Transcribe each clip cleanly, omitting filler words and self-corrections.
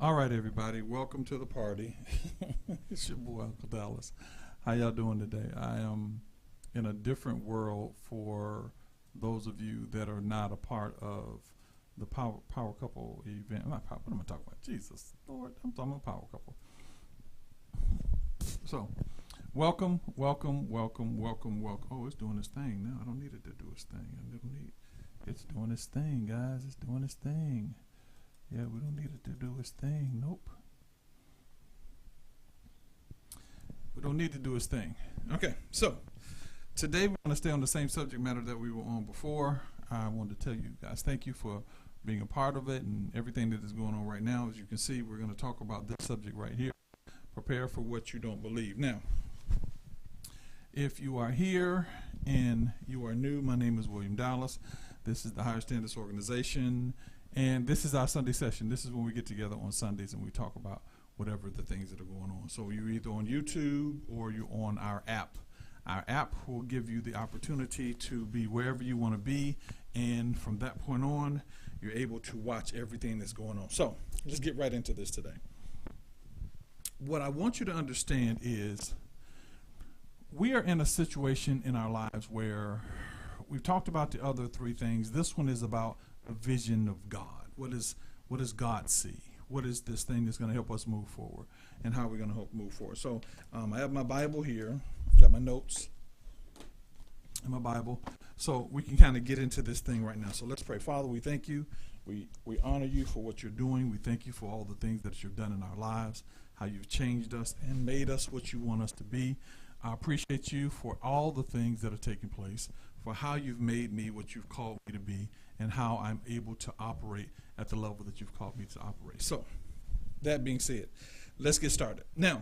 All right, everybody, welcome to the party. It's your boy, Uncle Dallas. How y'all doing today? I am in a different world for those of you that are not a part of the Power Couple event. Not power, what am I talking about? Jesus, Lord, I'm talking about Power Couple. So, welcome. Oh, it's doing its thing now. I don't need it to do its thing. It's doing its thing, guys. It's doing its thing. Yeah, we don't need it to do its thing. Nope. We don't need to do its thing. Okay, so today we're going to stay on the same subject matter that we were on before. I wanted to tell you guys thank you for being a part of it and everything that is going on right now. As you can see, we're going to talk about this subject right here. Prepare for what you don't believe. Now, if you are here and you are new, my name is William Dallas. This is the Higher Standards Organization. And this is our Sunday session. This is when we get together on Sundays and we talk about whatever the things that are going on. So you're either on YouTube or you're on our app. Our app will give you the opportunity to be wherever you want to be. And from that point on, you're able to watch everything that's going on. So let's get right into this today. What I want you to understand is we are in a situation in our lives where we've talked about the other three things. This one is about a vision of God. What does God see? What is this thing that's going to help us move forward, and how are we going to help move forward? So I have my Bible here, got my notes and my Bible, so we can kind of get into this thing right now. So let's pray. Father, we thank you. We honor you for what you're doing. We thank you for all the things that you've done in our lives, how you've changed us and made us what you want us to be. I appreciate you for all the things that are taking place, for how you've made me what you've called me to be, and how I'm able to operate at the level that you've called me to operate. So, that being said, let's get started. Now,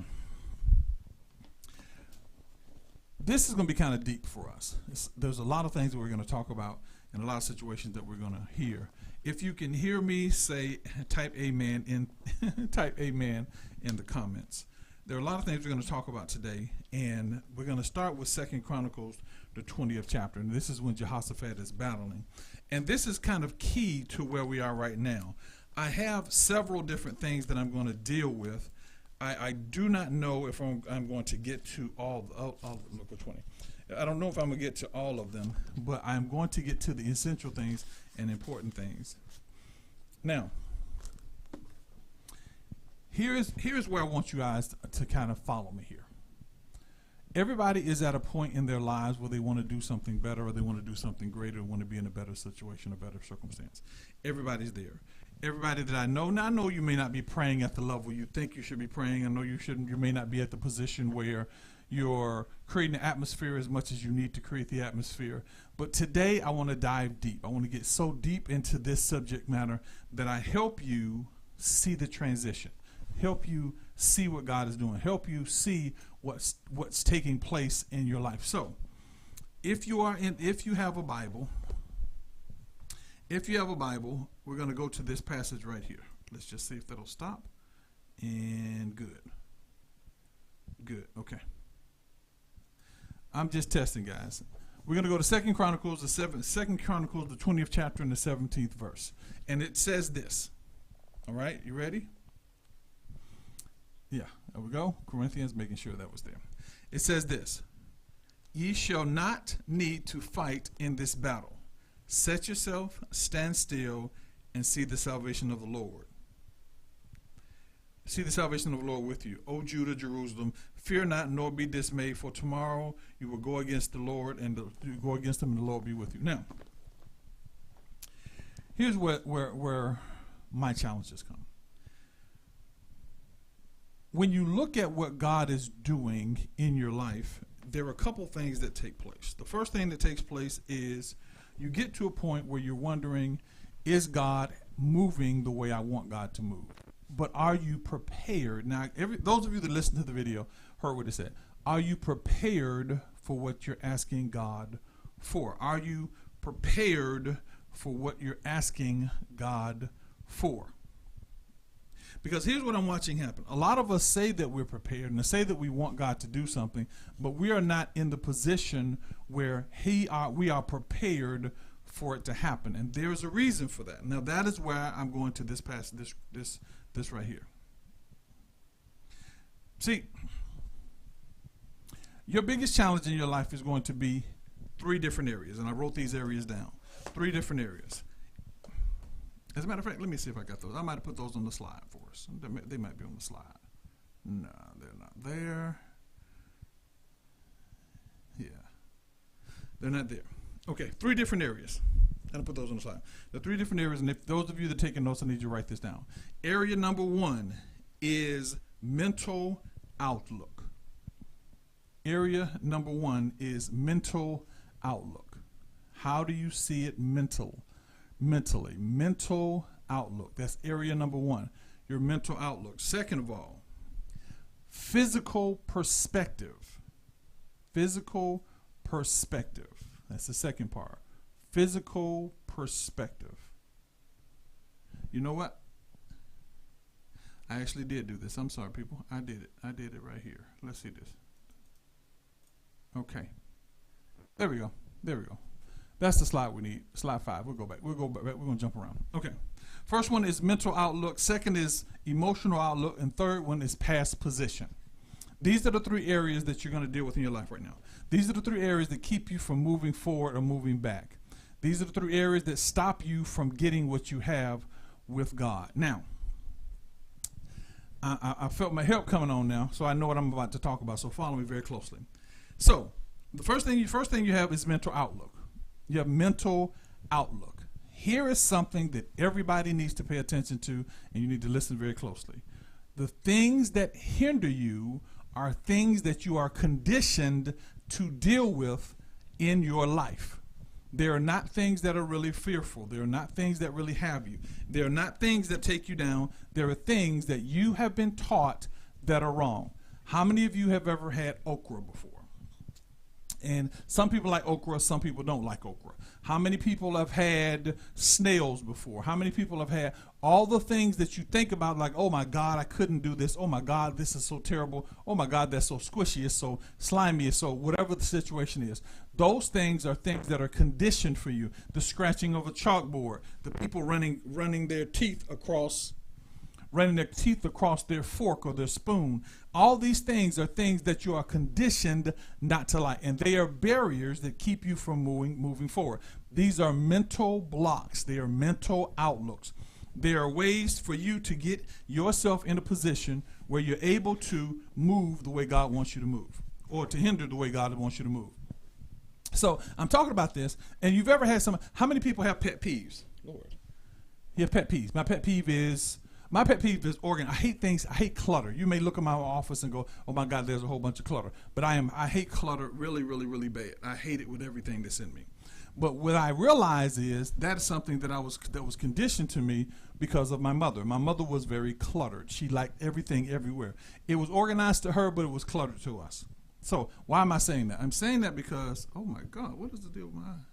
this is going to be kind of deep for us. There's a lot of things that we're going to talk about and a lot of situations that we're going to hear. If you can hear me, type amen in the comments. There are a lot of things we're going to talk about today, and we're going to start with 2 Chronicles, the 20th chapter, and this is when Jehoshaphat is battling. And this is kind of key to where we are right now. I have several different things that I'm going to deal with. I do not know if I'm going to get to all look at 20. I don't know if I'm going to get to all of them, but I'm going to get to the essential things and important things. Now, here's where I want you guys to kind of follow me here. Everybody is at a point in their lives where they want to do something better, or they want to do something greater, or want to be in a better situation, a better circumstance. Everybody's there. Everybody that I know, now I know you may not be praying at the level you think you should be praying. I know you may not be at the position where you're creating the atmosphere as much as you need to create the atmosphere. But today I want to dive deep. I want to get so deep into this subject matter that I help you see the transition, help you see what God is doing, help you see what's taking place in your life. So, if you have a Bible, we're going to go to this passage right here. Let's just see if that'll stop. And good. Okay. I'm just testing, guys. We're going to go to 2 Chronicles, the 20th chapter and the 17th verse. And it says this. All right, you ready? Yeah, there we go. Corinthians, making sure that was there. It says this: ye shall not need to fight in this battle. Set yourself, stand still, and see the salvation of the Lord. See the salvation of the Lord with you. O Judah, Jerusalem, fear not, nor be dismayed, for tomorrow you will go against the Lord, and you go against him, and the Lord be with you. Now, here's where my challenges come. When you look at what God is doing in your life, there are a couple things that take place. The first thing that takes place is you get to a point where you're wondering, is God moving the way I want God to move? But are you prepared? Now, those of you that listened to the video heard what it said. Are you prepared for what you're asking God for? Are you prepared for what you're asking God for? Because here's what I'm watching happen. A lot of us say that we're prepared and say that we want God to do something, but we are not in the position where we are prepared for it to happen, and there's a reason for that. Now that is where I'm going to this passage, this right here. See, your biggest challenge in your life is going to be 3 different areas, and I wrote these areas down. 3 different areas. As a matter of fact, let me see if I got those. I might have put those on the slide for us. They might be on the slide. No, they're not there. Yeah, they're not there. Okay, 3 different areas. And I'll put those on the slide. The 3 different areas, and if those of you that are taking notes, I need you to write this down. Area number 1 is mental outlook. Area number 1 is mental outlook. How do you see it mentally? Mental outlook. That's area number 1, your mental outlook. Second of all, physical perspective. Physical perspective. That's the second part. Physical perspective. You know what? I actually did do this. I'm sorry, people. I did it. I did it right here. Let's see this. Okay. There we go. There we go. That's the slide we need. Slide 5. We'll go back. We're going to jump around. Okay. First one is mental outlook. Second is emotional outlook. And third one is past position. These are the 3 areas that you're going to deal with in your life right now. These are the 3 areas that keep you from moving forward or moving back. These are the 3 areas that stop you from getting what you have with God. Now, I felt my help coming on now, so I know what I'm about to talk about, so follow me very closely. So, the first thing you have is mental outlook. You have mental outlook. Here is something that everybody needs to pay attention to, and you need to listen very closely. The things that hinder you are things that you are conditioned to deal with in your life. They are not things that are really fearful. They are not things that really have you. They are not things that take you down. There are things that you have been taught that are wrong. How many of you have ever had okra before? And some people like okra, some people don't like okra. How many people have had snails before? How many people have had all the things that you think about, like, oh my God, I couldn't do this. Oh my God, this is so terrible. Oh my God, that's so squishy. It's so slimy. It's so whatever the situation is. Those things are things that are conditioned for you. The scratching of a chalkboard, the people running their teeth across their fork or their spoon. All these things are things that you are conditioned not to like, and they are barriers that keep you from moving forward. These are mental blocks. They are mental outlooks. They are ways for you to get yourself in a position where you're able to move the way God wants you to move, or to hinder the way God wants you to move. So I'm talking about this, and you've ever had how many people have pet peeves? Lord. You have pet peeves. My pet peeve is organ. I hate things. I hate clutter. You may look at my office and go, oh my God, there's a whole bunch of clutter. But I hate clutter really, really, really bad. I hate it with everything that's in me. But what I realize is that is something that was conditioned to me because of my mother. My mother was very cluttered. She liked everything everywhere. It was organized to her, but it was cluttered to us. So why am I saying that? I'm saying that because, oh my God, what is the deal with my eye?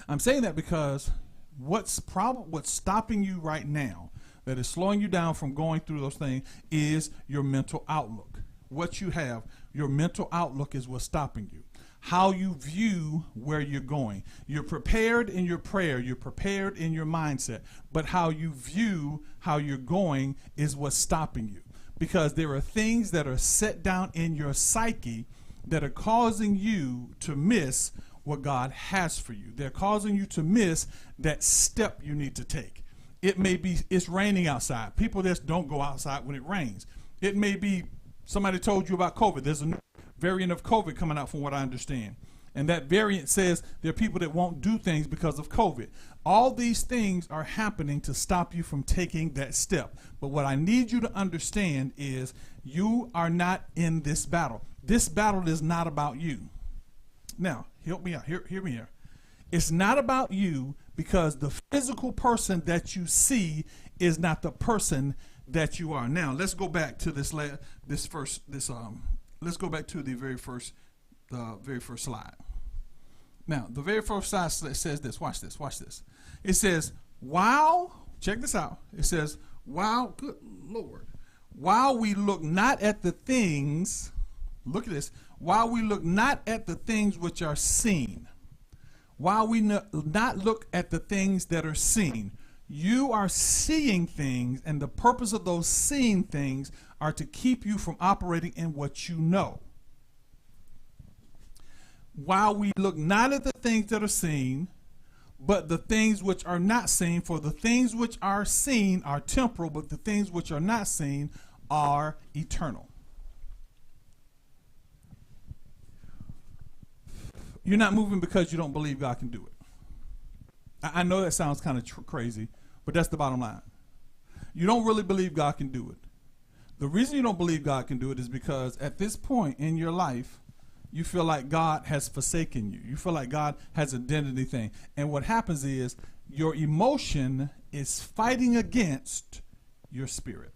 I'm saying that because what's stopping you right now that is slowing you down from going through those things is your mental outlook. What you have, your mental outlook is what's stopping you. How you view where you're going. You're prepared in your prayer. You're prepared in your mindset. But how you view how you're going is what's stopping you. Because there are things that are set down in your psyche that are causing you to miss what God has for you. They're causing you to miss that step you need to take. It may be it's raining outside. People just don't go outside when it rains. It may be somebody told you about COVID. There's a new variant of COVID coming out from what I understand. And that variant says there are people that won't do things because of COVID. All these things are happening to stop you from taking that step. But what I need you to understand is you are not in this battle. This battle is not about you. Now, help me out. Hear me here. It's not about you because the physical person that you see is not the person that you are. Now, let's go back to let's go back to the very first slide. Now, the very first slide says this. Watch this. Watch this. It says, check this out. It says, good Lord, while we look not at the things, look at this, while we look not at the things which are seen. While we not look at the things that are seen, you are seeing things, and the purpose of those seeing things are to keep you from operating in what you know. While we look not at the things that are seen, but the things which are not seen, for the things which are seen are temporal, but the things which are not seen are eternal. You're not moving because you don't believe God can do it. I know that sounds kind of crazy, but that's the bottom line. You don't really believe God can do it. The reason you don't believe God can do it is because at this point in your life, you feel like God has forsaken you. You feel like God has a done anything. And what happens is your emotion is fighting against your spirit.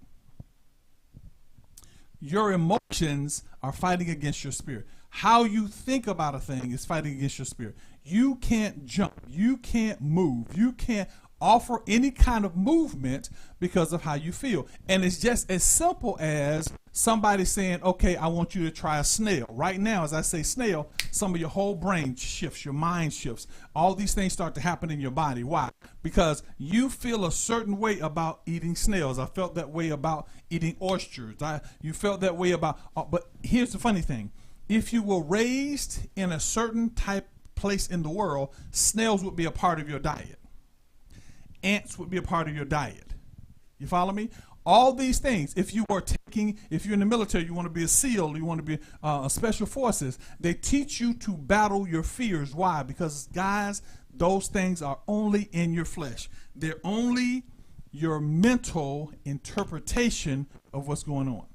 Your emotions are fighting against your spirit. How you think about a thing is fighting against your spirit. You can't jump. You can't move. You can't offer any kind of movement because of how you feel. And it's just as simple as somebody saying, okay, I want you to try a snail. Right now, as I say snail, some of your whole brain shifts, your mind shifts. All these things start to happen in your body. Why? Because you feel a certain way about eating snails. I felt that way about eating oysters. You felt that way about, but here's the funny thing. If you were raised in a certain type place in the world, snails would be a part of your diet. Ants would be a part of your diet. You follow me? All these things, if you're in the military, you want to be a SEAL, you want to be a special forces, they teach you to battle your fears. Why? Because, guys, those things are only in your flesh. They're only your mental interpretation of what's going on.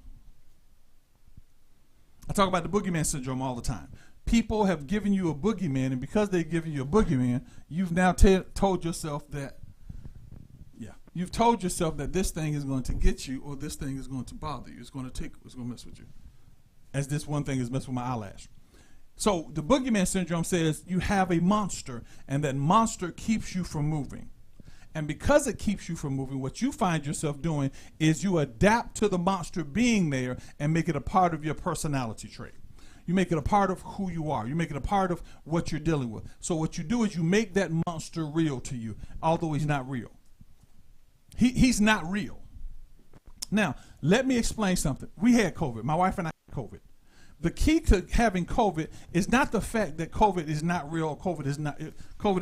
I talk about the Boogeyman Syndrome all the time. People have given you a boogeyman, and because they've given you a boogeyman, you've now told yourself that, you've told yourself that this thing is going to get you, or this thing is going to bother you. It's going to mess with you. As this one thing is messing with my eyelash. So the Boogeyman Syndrome says you have a monster, and that monster keeps you from moving. And because it keeps you from moving, what you find yourself doing is you adapt to the monster being there and make it a part of your personality trait. You make it a part of who you are. You make it a part of what you're dealing with. So what you do is you make that monster real to you, although he's not real. He's not real. Now, let me explain something. We had COVID. My wife and I had COVID. The key to having COVID is not the fact that COVID is not real or COVID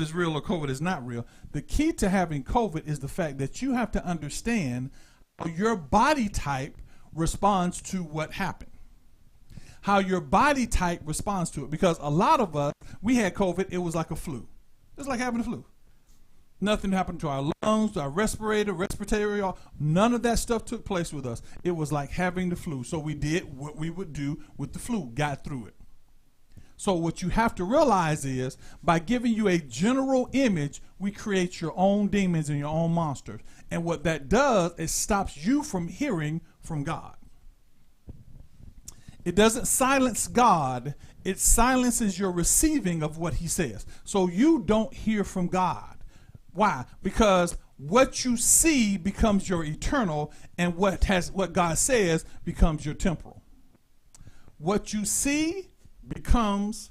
is real or COVID is not real. The key to having COVID is the fact that you have to understand how your body type responds to what happened. How your body type responds to it. Because a lot of us, we had COVID, it was like a flu. It's like having a flu. Nothing happened to our lungs, our respiratory, none of that stuff took place with us. It was like having the flu. So we did what we would do with the flu, got through it. So what you have to realize is by giving you a general image, we create your own demons and your own monsters. And what that does is stops you from hearing from God. It doesn't silence God. It silences your receiving of what he says. So you don't hear from God. Why? Because what you see becomes your eternal, and what God says becomes your temporal. What you see becomes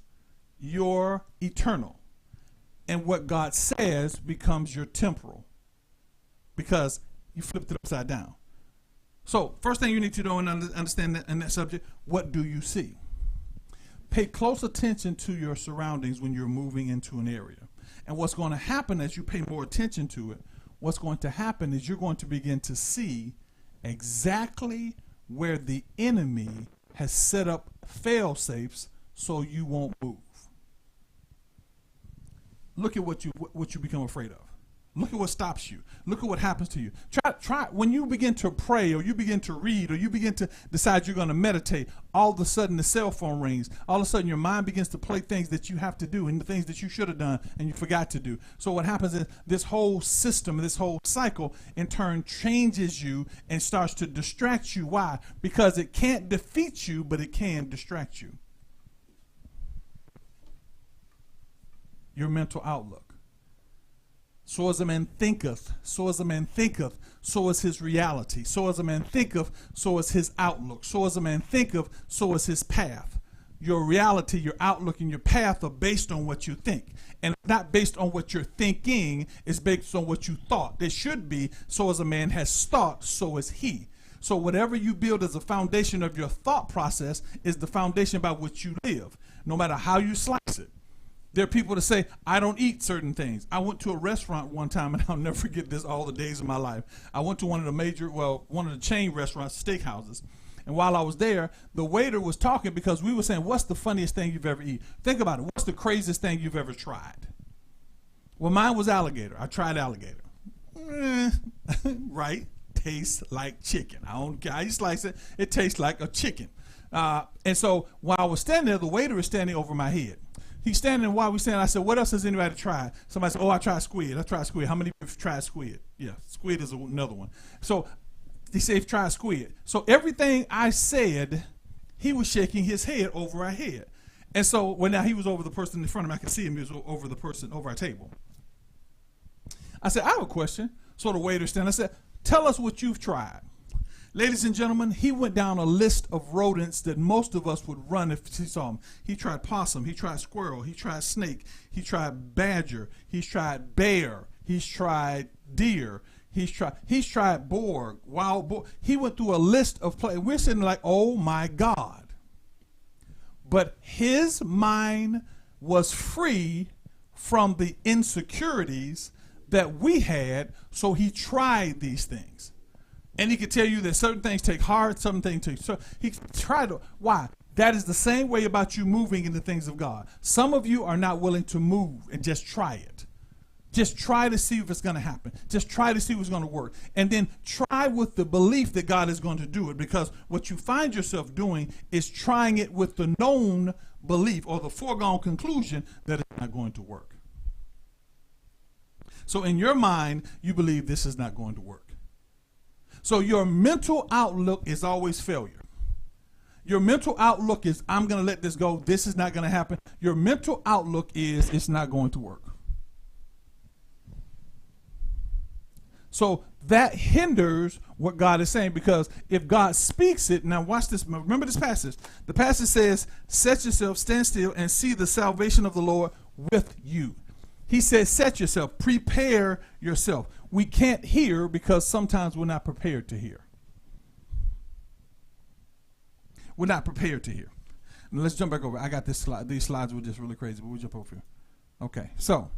your eternal, and what God says becomes your temporal, because you flipped it upside down. So first thing you need to know and understand that in that subject, what do you see? Pay close attention to your surroundings when you're moving into an area. And what's going to happen as you pay more attention to it, what's going to happen is you're going to begin to see exactly where the enemy has set up fail-safes so you won't move. Look at what you become afraid of. Look at what stops you. Look at what happens to you. Try when you begin to pray, or you begin to read, or you begin to decide you're going to meditate, all of a sudden the cell phone rings. All of a sudden your mind begins to play things that you have to do and the things that you should have done and you forgot to do. So what happens is this whole system, this whole cycle in turn changes you and starts to distract you. Why? Because it can't defeat you, but it can distract you. Your mental outlook. So as a man thinketh, so as a man thinketh, so is his reality. So as a man thinketh, so is his outlook. So as a man thinketh, so is his path. your reality, your outlook, and your path are based on what you think. And it's not based on what you're thinking, it's based on what you thought. It should be, so as a man has thought, so is he. So whatever you build as a foundation of your thought process is the foundation by which you live, no matter how you slice it. There are people that say, I don't eat certain things. I went to a restaurant one time, and I'll never forget this all the days of my life. I went to one of the chain restaurants, steakhouses. And while I was there, the waiter was talking because we were saying, what's the funniest thing you've ever eaten? Think about it. What's the craziest thing you've ever tried? Well, mine was alligator. I tried alligator. Right. Tastes like chicken. I don't care how you slice it. It tastes like a chicken. And so while I was standing there, the waiter is standing over my head. He's standing while we're standing. I said, what else has anybody tried? Somebody said, oh, I tried squid. I tried squid. How many of you have tried squid? Yeah, squid is another one. So he said, try squid. So everything I said, he was shaking his head over our head. And so when now he was over the person in front of me, I could see him. He was over the person over our table. I said, I have a question. So the waiter standing, I said, tell us what you've tried. Ladies and gentlemen, he went down a list of rodents that most of us would run if he saw them. He tried possum, he tried squirrel, he tried snake, he tried badger, he's tried bear, he's tried deer, he's tried boar, wild boar. He went through a list of places. We're sitting like, oh my God. But his mind was free from the insecurities that we had, so he tried these things. And he could tell you that certain things take hard, certain things take. So he tried to. Why? That is the same way about you moving in the things of God. Some of you are not willing to move and just try it. Just try to see if it's going to happen. Just try to see what's going to work. And then try with the belief that God is going to do it, because what you find yourself doing is trying it with the known belief or the foregone conclusion that it's not going to work. So in your mind, you believe this is not going to work. So your mental outlook is always failure. Your mental outlook is, I'm going to let this go. This is not going to happen. Your mental outlook is, it's not going to work. So that hinders what God is saying, because if God speaks it, now watch this. Remember this passage. The passage says, set yourself, stand still, and see the salvation of the Lord with you. He says, set yourself, prepare yourself. We can't hear because sometimes we're not prepared to hear. We're not prepared to hear. Now let's jump back over. I got this slide. These slides were just really crazy, but we'll jump over here. Okay, so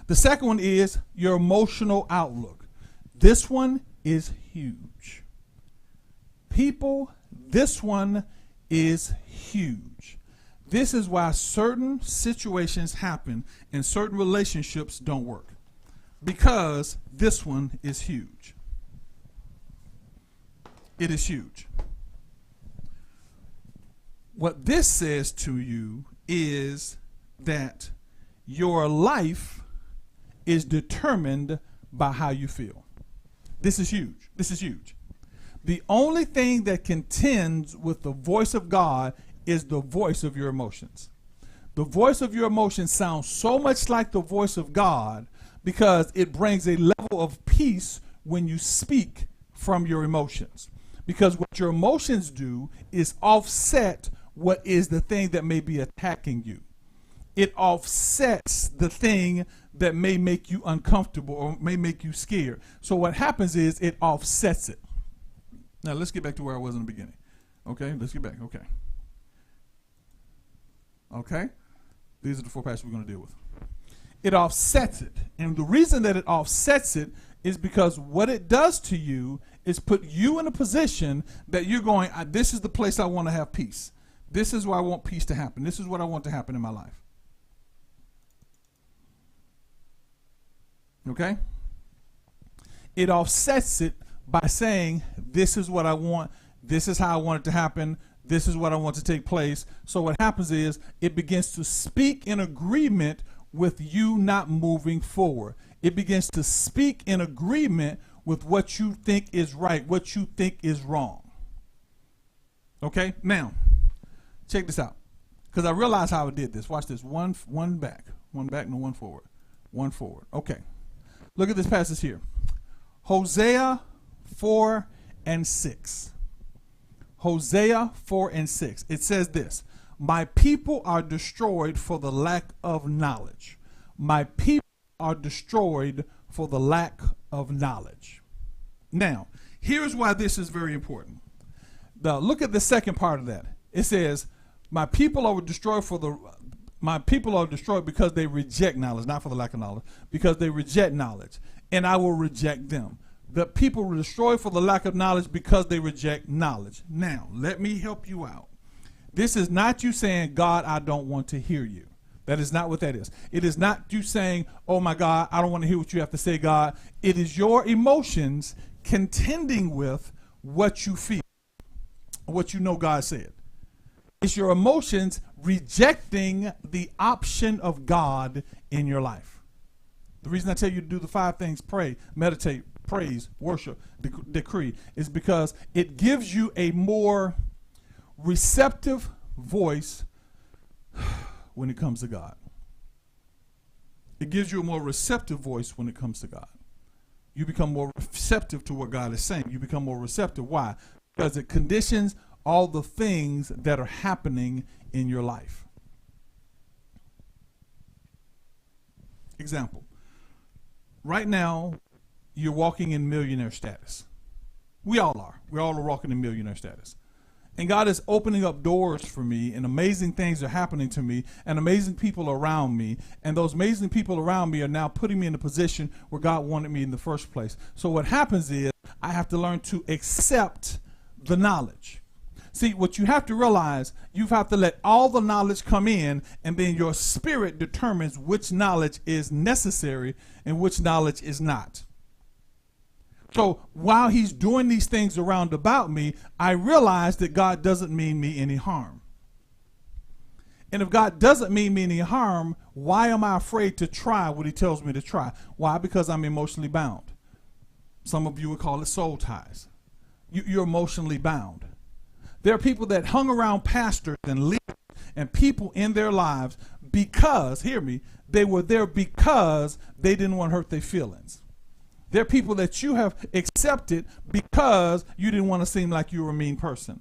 the second one is your emotional outlook. This one is huge. People, this one is huge. This is why certain situations happen and certain relationships don't work, because this one is huge. It is huge. What this says to you is that your life is determined by how you feel. This is huge. This is huge. The only thing that contends with the voice of God is the voice of your emotions. The voice of your emotions sounds so much like the voice of God because it brings a level of peace when you speak from your emotions. Because what your emotions do is offset what is the thing that may be attacking you. It offsets the thing that may make you uncomfortable or may make you scared. So what happens is it offsets it. Now let's get back to where I was in the beginning. Okay, let's get back. Okay. Okay, these are the four passages we're going to deal with. It offsets it. And the reason that it offsets it is because what it does to you is put you in a position that you're going, this is the place I want to have peace. This is where I want peace to happen. This is what I want to happen in my life. Okay? It offsets it by saying, this is what I want. This is how I want it to happen. This is what I want to take place. So what happens is it begins to speak in agreement with you not moving forward. It begins to speak in agreement with what you think is right, what you think is wrong. Okay? Now, check this out. Because I realized how I did this. Watch this. One back, no, one forward. One forward. Okay. Look at this passage here. Hosea 4:6. Hosea 4:6. It says this: My people are destroyed for the lack of knowledge. My people are destroyed for the lack of knowledge. Now, here's why this is very important. Now, look at the second part of that. It says, my people are destroyed because they reject knowledge, not for the lack of knowledge, because they reject knowledge, and I will reject them. The people were destroyed for the lack of knowledge because they reject knowledge. Now, let me help you out. This is not you saying, God, I don't want to hear you. That is not what that is. It is not you saying, oh my God, I don't want to hear what you have to say, God. It is your emotions contending with what you feel, what you know God said. It's your emotions rejecting the option of God in your life. The reason I tell you to do the 5 things, pray, meditate, praise, worship, decree, is because it gives you a more receptive voice when it comes to God. It gives you a more receptive voice when it comes to God. You become more receptive to what God is saying. You become more receptive. Why? Because it conditions all the things that are happening in your life. Example. Right now, you're walking in millionaire status. We all are. We all are walking in millionaire status. And God is opening up doors for me, and amazing things are happening to me, and amazing people around me. And those amazing people around me are now putting me in a position where God wanted me in the first place. So what happens is I have to learn to accept the knowledge. See, what you have to realize, you have to let all the knowledge come in, and then your spirit determines which knowledge is necessary and which knowledge is not. So while he's doing these things around about me, I realize that God doesn't mean me any harm. And if God doesn't mean me any harm, why am I afraid to try what he tells me to try? Why? Because I'm emotionally bound. Some of you would call it soul ties. You're emotionally bound. There are people that hung around pastors and leaders and people in their lives because, hear me, they were there because they didn't want to hurt their feelings. There are people that you have accepted because you didn't want to seem like you were a mean person.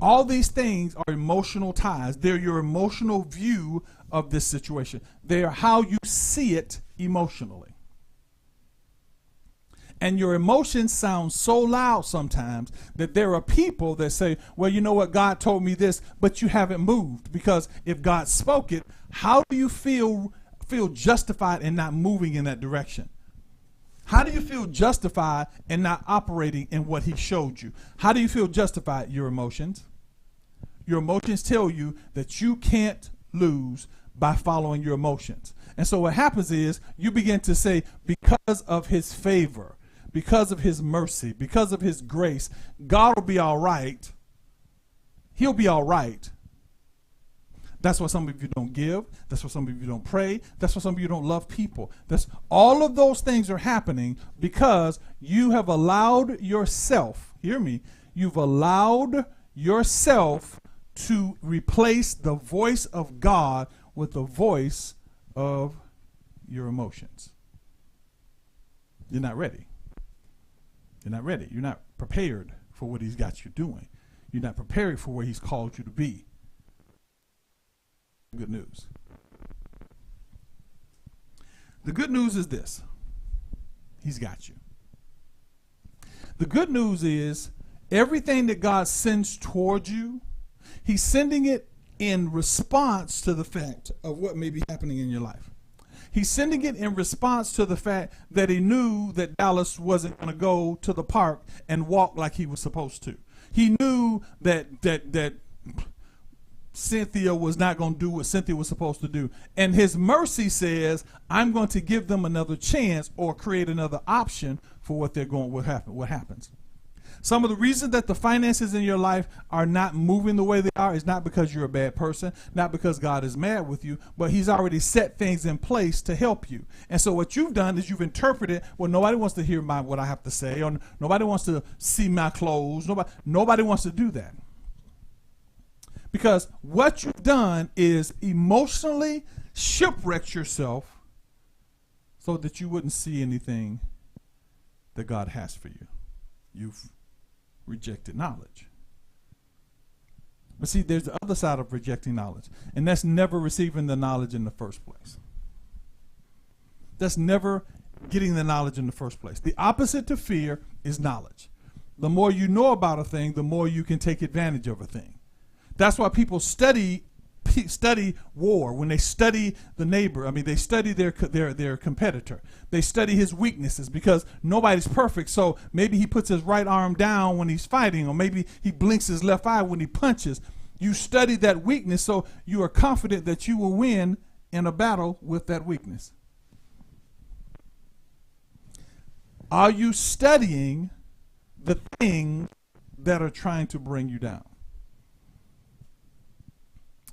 All these things are emotional ties. They're your emotional view of this situation. They are how you see it emotionally. And your emotions sound so loud sometimes that there are people that say, well, you know what, God told me this, but you haven't moved. Because if God spoke it, how do you feel justified in not moving in that direction? How do you feel justified in not operating in what he showed you? How do you feel justified? Your emotions. Your emotions tell you that you can't lose by following your emotions. And so what happens is you begin to say, because of his favor, because of his mercy, because of his grace, God will be all right. He'll be all right. That's why some of you don't give. That's why some of you don't pray. That's why some of you don't love people. That's all of those things are happening because you have allowed yourself, hear me, you've allowed yourself to replace the voice of God with the voice of your emotions. You're not ready. You're not ready. You're not prepared for what he's got you doing. You're not prepared for where he's called you to be. Good news. The good news is this. He's got you. The good news is everything that God sends toward you, he's sending it in response to the fact of what may be happening in your life. He's sending it in response to the fact that he knew that Dallas wasn't going to go to the park and walk like he was supposed to. He knew that Cynthia was not going to do what Cynthia was supposed to do. And his mercy says, I'm going to give them another chance or create another option for what they're going, what happens. Some of the reasons that the finances in your life are not moving the way they are is not because you're a bad person, not because God is mad with you, but he's already set things in place to help you. And so what you've done is you've interpreted, well, nobody wants to hear what I have to say, or nobody wants to see my clothes. Nobody wants to do that. Because what you've done is emotionally shipwrecked yourself so that you wouldn't see anything that God has for you. You've rejected knowledge. But see, there's the other side of rejecting knowledge, and that's never receiving the knowledge in the first place. That's never getting the knowledge in the first place. The opposite to fear is knowledge. The more you know about a thing, the more you can take advantage of a thing. That's why people study war. When they study the neighbor, I mean, they study their competitor. They study his weaknesses, because nobody's perfect. So maybe he puts his right arm down when he's fighting, or maybe he blinks his left eye when he punches. You study that weakness, so you are confident that you will win in a battle with that weakness. Are you studying the things that are trying to bring you down?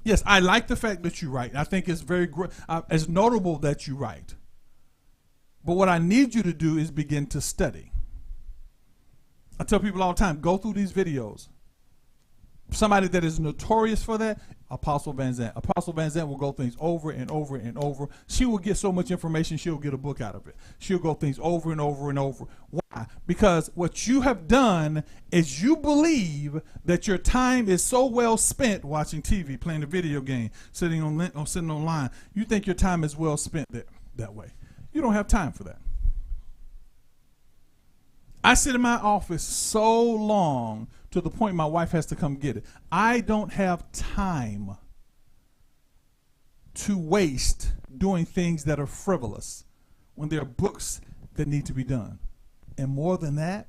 Yes, I like the fact that you write. I think it's very great. It's notable that you write. But what I need you to do is begin to study. I tell people all the time, go through these videos. Somebody that is notorious for that, Apostle Van Zandt. Apostle Van Zandt will go things over and over and over. She will get so much information, she'll get a book out of it. She'll go things over and over and over. Why? Because what you have done is you believe that your time is so well spent watching TV, playing a video game, sitting online. You think your time is well spent that way. You don't have time for that. I sit in my office so long to the point my wife has to come get it. I don't have time to waste doing things that are frivolous when there are books that need to be done. And more than that,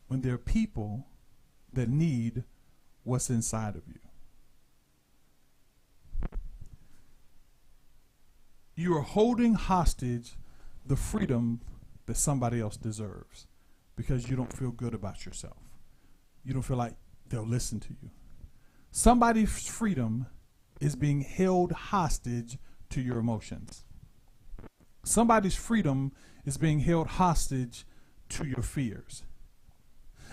when there are people that need what's inside of you. You are holding hostage the freedom that somebody else deserves because you don't feel good about yourself. You don't feel like they'll listen to you. Somebody's freedom is being held hostage to your emotions. Somebody's freedom is being held hostage to your fears.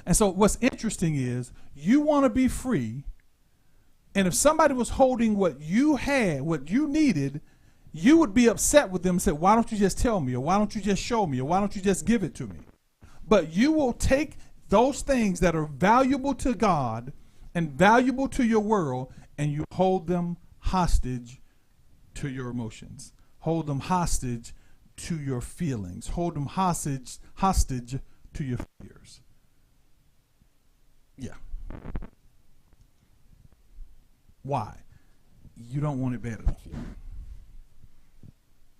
And so what's interesting is you want to be free, and if somebody was holding what you had, what you needed, you would be upset with them and say, why don't you just tell me, or why don't you just show me, or why don't you just give it to me? But you will take those things that are valuable to God and valuable to your world, and you hold them hostage to your emotions. Hold them hostage to your feelings. Hold them hostage to your fears. Yeah. Why? You don't want it bad enough yet.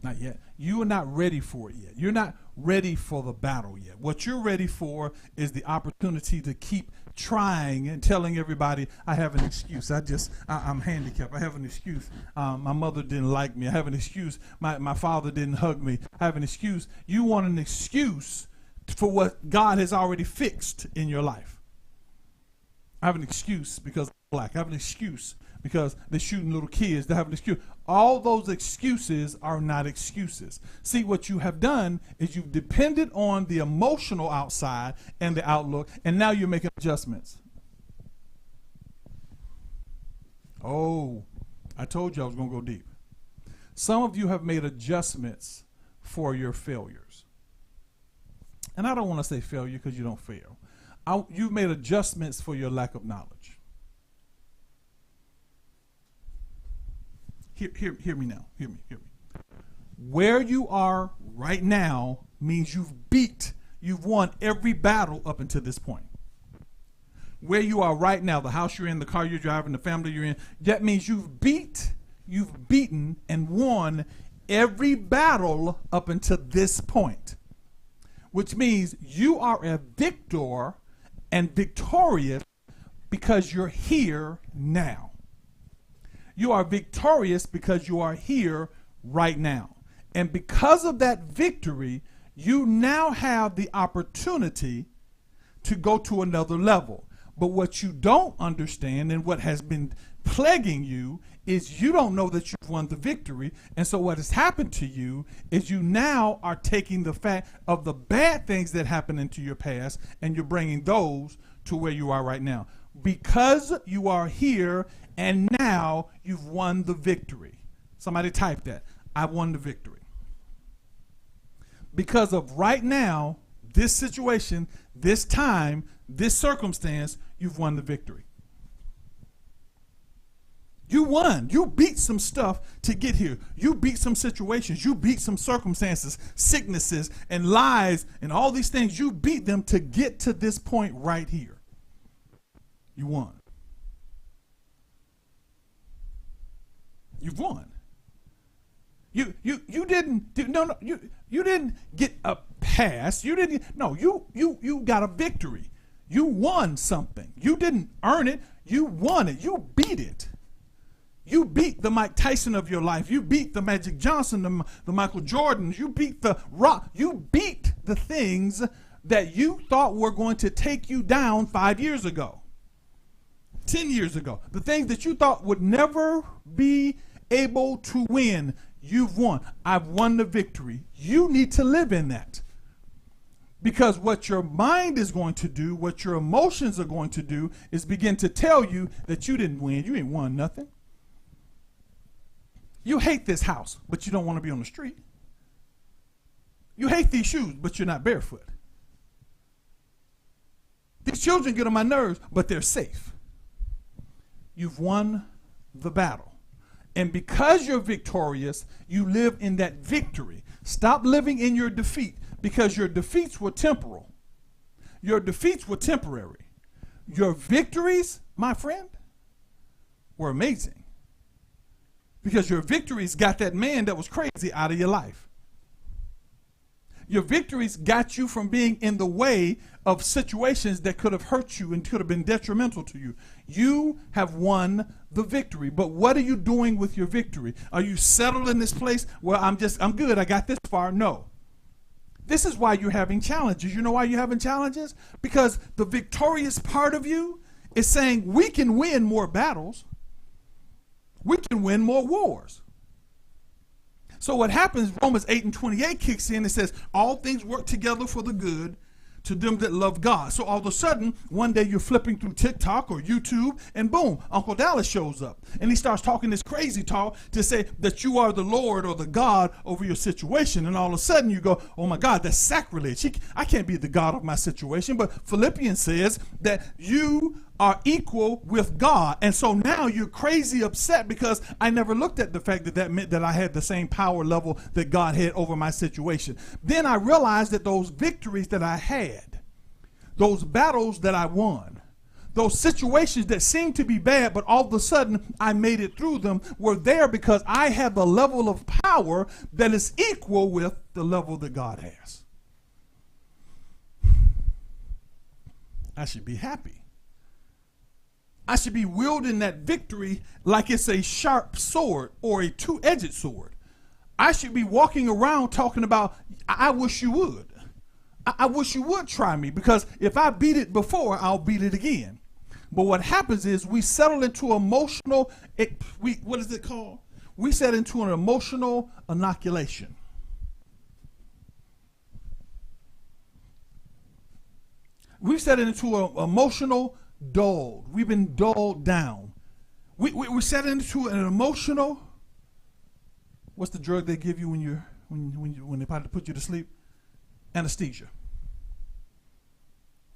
Not yet. You are not ready for it yet. You're not ready for the battle yet. What you're ready for is the opportunity to keep trying and telling everybody, I have an excuse. I'm handicapped. I have an excuse. My mother didn't like me. I have an excuse. My father didn't hug me. I have an excuse. You want an excuse for what God has already fixed in your life. I have an excuse because I'm black. I have an excuse because they're shooting little kids. They have an excuse. All those excuses are not excuses. See, what you have done is you've depended on the emotional outside and the outlook, and now you're making adjustments. Oh, I told you I was going to go deep. Some of you have made adjustments for your failures. And I don't want to say failure because you don't fail. You've made adjustments for your lack of knowledge. Hear me now. Hear me. Where you are right now means you've won every battle up until this point. Where you are right now, the house you're in, the car you're driving, the family you're in, that means you've beaten and won every battle up until this point. Which means you are a victor and victorious because you're here now. You are victorious because you are here right now. And because of that victory, you now have the opportunity to go to another level. But what you don't understand and what has been plaguing you is you don't know that you've won the victory. And so what has happened to you is you now are taking the fact of the bad things that happened into your past and you're bringing those to where you are right now. Because you are here and now you've won the victory. Somebody type that. I won the victory. Because of right now, this situation, this time, this circumstance, you've won the victory. You won. You beat some stuff to get here. You beat some situations. You beat some circumstances, sicknesses, and lies, and all these things. You beat them to get to this point right here. You won. You've won. You didn't you didn't get a pass. You got a victory. You won something. You didn't earn it. You won it. You beat it. You beat the Mike Tyson of your life. You beat the Magic Johnson, the Michael Jordans. You beat the Rock. You beat the things that you thought were going to take you down 5 years ago, 10 years ago. The things that you thought would never be able to win, you've won. I've won the victory. You need to live in that. Because what your mind is going to do, what your emotions are going to do, is begin to tell you that you didn't win. You ain't won nothing. You hate this house, but you don't want to be on the street. You hate these shoes, but you're not barefoot. These children get on my nerves, but they're safe. You've won the battle. And because you're victorious, you live in that victory. Stop living in your defeat, because your defeats were temporal. Your defeats were temporary. Your victories, my friend, were amazing. Because your victories got that man that was crazy out of your life. Your victories got you from being in the way of situations that could have hurt you and could have been detrimental to you. You have won the victory. But what are you doing with your victory? Are you settled in this place where I'm good, I got this far? No. This is why you're having challenges. You know why you're having challenges? Because the victorious part of you is saying we can win more battles. We can win more wars. So what happens, Romans 8:28 kicks in and says, all things work together for the good to them that love God. So all of a sudden, one day you're flipping through TikTok or YouTube, and boom, Uncle Dallas shows up. And he starts talking this crazy talk to say that you are the Lord or the God over your situation. And all of a sudden you go, oh my God, that's sacrilege. I can't be the God of my situation. But Philippians says that you are equal with God. And so now you're crazy upset because I never looked at the fact that meant that I had the same power level that God had over my situation. Then I realized that those victories that I had, those battles that I won, those situations that seemed to be bad, but all of a sudden I made it through them, were there because I have a level of power that is equal with the level that God has. I should be happy. I should be wielding that victory like it's a sharp sword or a two-edged sword. I should be walking around talking about, I wish you would. I wish you would try me, because if I beat it before, I'll beat it again. But what happens is we settle into emotional, what is it called? We set into an emotional inoculation. We've set into an emotional dulled. We've been dulled down. We set into an emotional. What's the drug they give you when they probably put you to sleep? Anesthesia.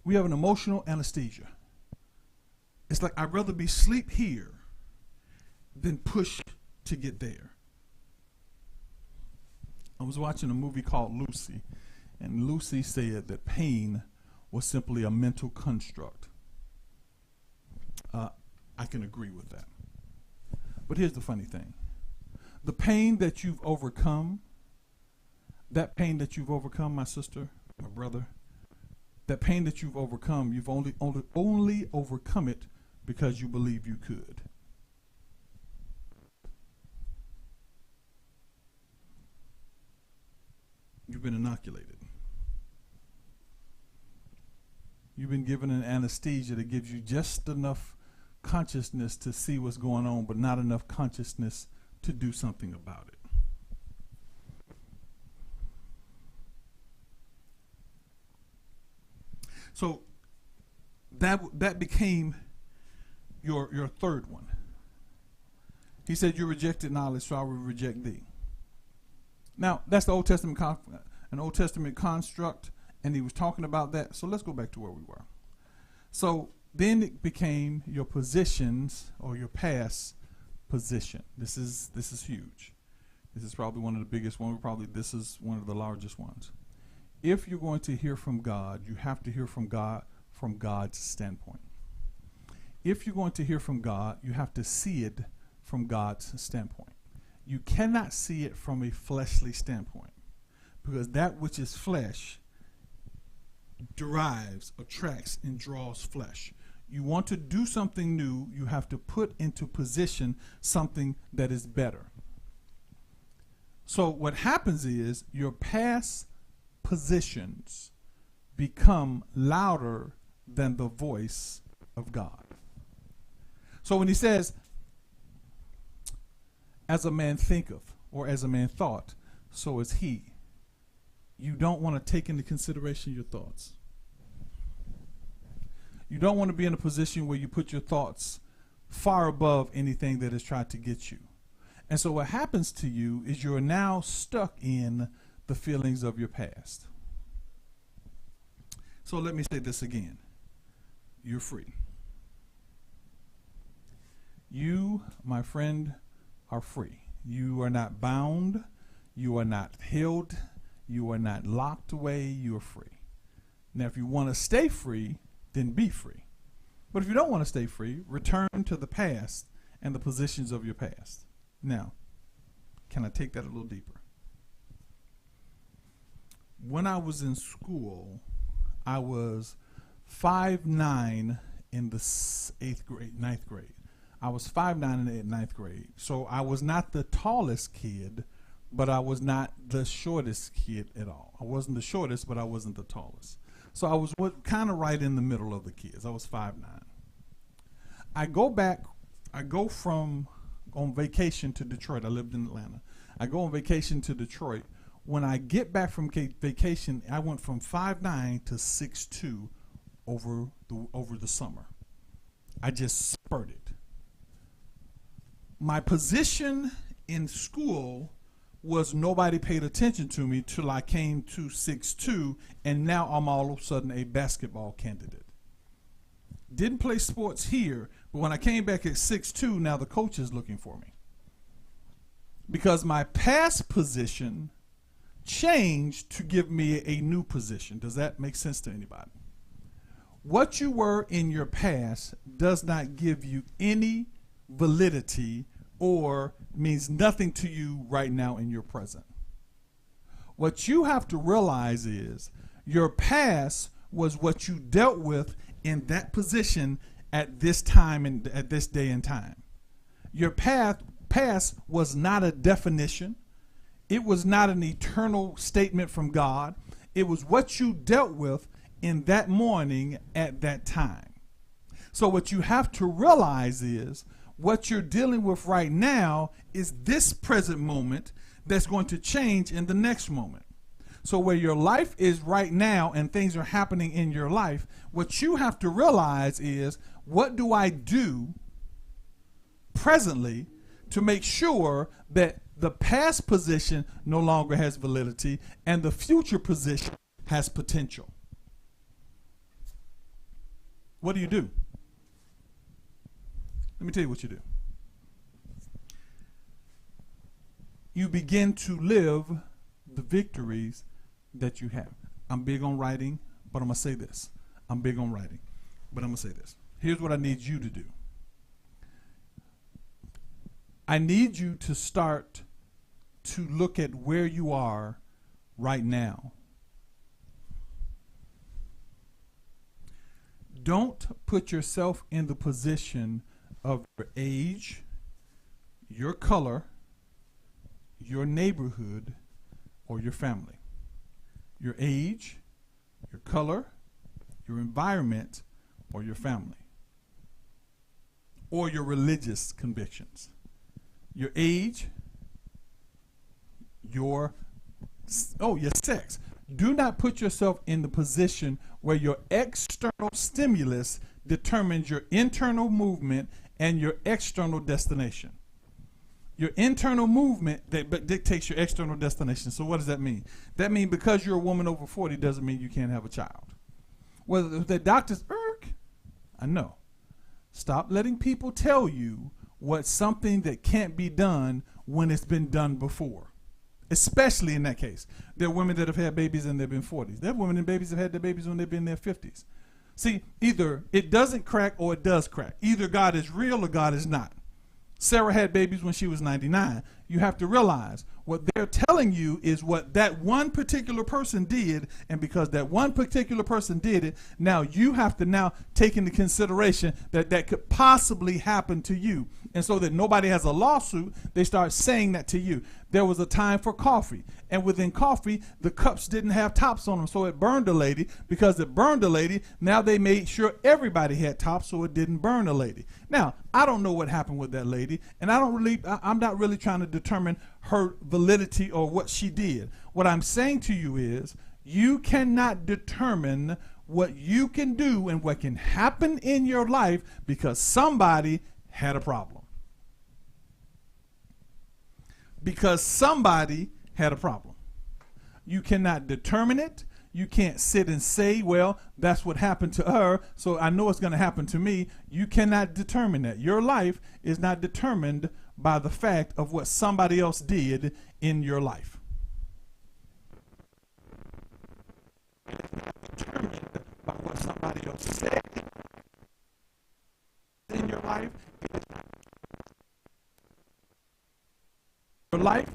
We have an emotional anesthesia. It's like I'd rather be asleep here than push to get there. I was watching a movie called Lucy, and Lucy said that pain was simply a mental construct. I can agree with that. But here's the funny thing. The pain that you've overcome, my sister, my brother, that pain that you've overcome, you've only overcome it because you believe you could. You've been inoculated. You've been given an anesthesia that gives you just enough consciousness to see what's going on, but not enough consciousness to do something about it. So that became your third one. He said, you rejected knowledge, so I will reject thee. Now, that's the Old Testament, an Old Testament construct, and he was talking about that. So let's go back to where we were. So then it became your positions or your past position. This is huge. This is probably one of the biggest ones. This is one of the largest ones. If you're going to hear from God, you have to hear from God from God's standpoint. If you're going to hear from God, you have to see it from God's standpoint. You cannot see it from a fleshly standpoint, because that which is flesh derives, attracts, and draws flesh. You want to do something new, you have to put into position something that is better. So what happens is your past positions become louder than the voice of God. So when he says, as a man thinketh, or as a man thought, so is he. You don't want to take into consideration your thoughts. You don't want to be in a position where you put your thoughts far above anything that has tried to get you. And so what happens to you is you're now stuck in the feelings of your past. So let me say this again. You're free. You, my friend, are free. You are not bound. You are not held. You are not locked away. You are free. Now, if you want to stay free, then be free. But if you don't want to stay free, return to the past and the positions of your past. Now, can I take that a little deeper? When I was in school, I was 5'9" in the 9th grade. I was 5'9" in the 9th grade. So I was not the tallest kid, but I was not the shortest kid at all. I wasn't the shortest, but I wasn't the tallest. So I was kind of right in the middle of the kids. I was 5'9". I go from on vacation to Detroit. I lived in Atlanta. I go on vacation to Detroit. When I get back from vacation, I went from 5'9" to 6'2" over the summer. I just spurted. My position in school was nobody paid attention to me till I came to 6'2", and now I'm all of a sudden a basketball candidate. Didn't play sports here, but when I came back at 6'2", now the coach is looking for me. Because my past position changed to give me a new position. Does that make sense to anybody? What you were in your past does not give you any validity or means nothing to you right now in your present. What you have to realize is your past was what you dealt with in that position at this time and at this day and time. Your past was not a definition. It was not an eternal statement from God. It was what you dealt with in that morning at that time. So what you have to realize is what you're dealing with right now is this present moment that's going to change in the next moment. So where your life is right now and things are happening in your life, what you have to realize is, what do I do presently to make sure that the past position no longer has validity and the future position has potential? What do you do? Let me tell you what you do. You begin to live the victories that you have. I'm big on writing, but I'm going to say this. I'm big on writing, but I'm going to say this. Here's what I need you to do. I need you to start to look at where you are right now. Don't put yourself in the position of your age, your color, your neighborhood, or your family. Your age, your color, your environment, or your family. Or your religious convictions. Your age, your sex. Do not put yourself in the position where your external stimulus determines your internal movement and your external destination. Your internal movement that dictates your external destination. So what does that mean? That means because you're a woman over 40 doesn't mean you can't have a child. Whether the doctor's I know. Stop letting people tell you what's something that can't be done when it's been done before. Especially in that case. There are women that have had babies and they've been 40s. There are women and babies that have had their babies when they've been in their 50s. See, either it doesn't crack or it does crack. Either God is real or God is not. Sarah had babies when she was 99. You have to realize what they're telling you is what that one particular person did, and because that one particular person did it, now you have to now take into consideration that that could possibly happen to you. And so that nobody has a lawsuit, they start saying that to you. There was a time for coffee, and within coffee, the cups didn't have tops on them, so it burned a lady. Because it burned a lady, now they made sure everybody had tops so it didn't burn a lady. Now, I don't know what happened with that lady, and I'm not really trying to determine her validity or what she did. What I'm saying to you is, you cannot determine what you can do and what can happen in your life because somebody had a problem. Because somebody had a problem. You cannot determine it. You can't sit and say, well, that's what happened to her, so I know it's going to happen to me. You cannot determine that. Your life is not determined by the fact of what somebody else did in your life. It is not determined by what somebody else said in your life. It is not your life.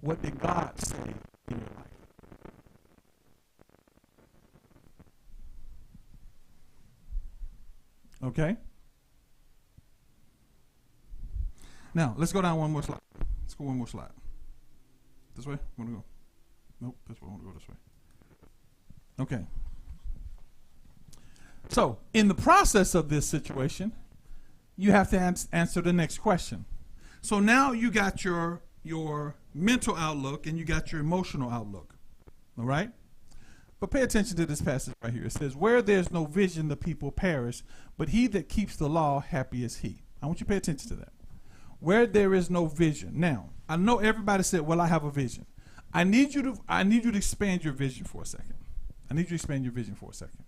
What did God say in your life? Okay? Now, let's go down one more slide. Let's go one more slide. This way? Want to go? Nope, this way. I want to go this way. Okay. So, in the process of this situation, you have to answer the next question. So now you got your mental outlook and you got your emotional outlook. All right? But pay attention to this passage right here. It says, where there's no vision, the people perish, but he that keeps the law, happy is he. I want you to pay attention to that. Where there is no vision. Now, I know everybody said, well, I have a vision. I need you to expand your vision for a second. I need you to expand your vision for a second.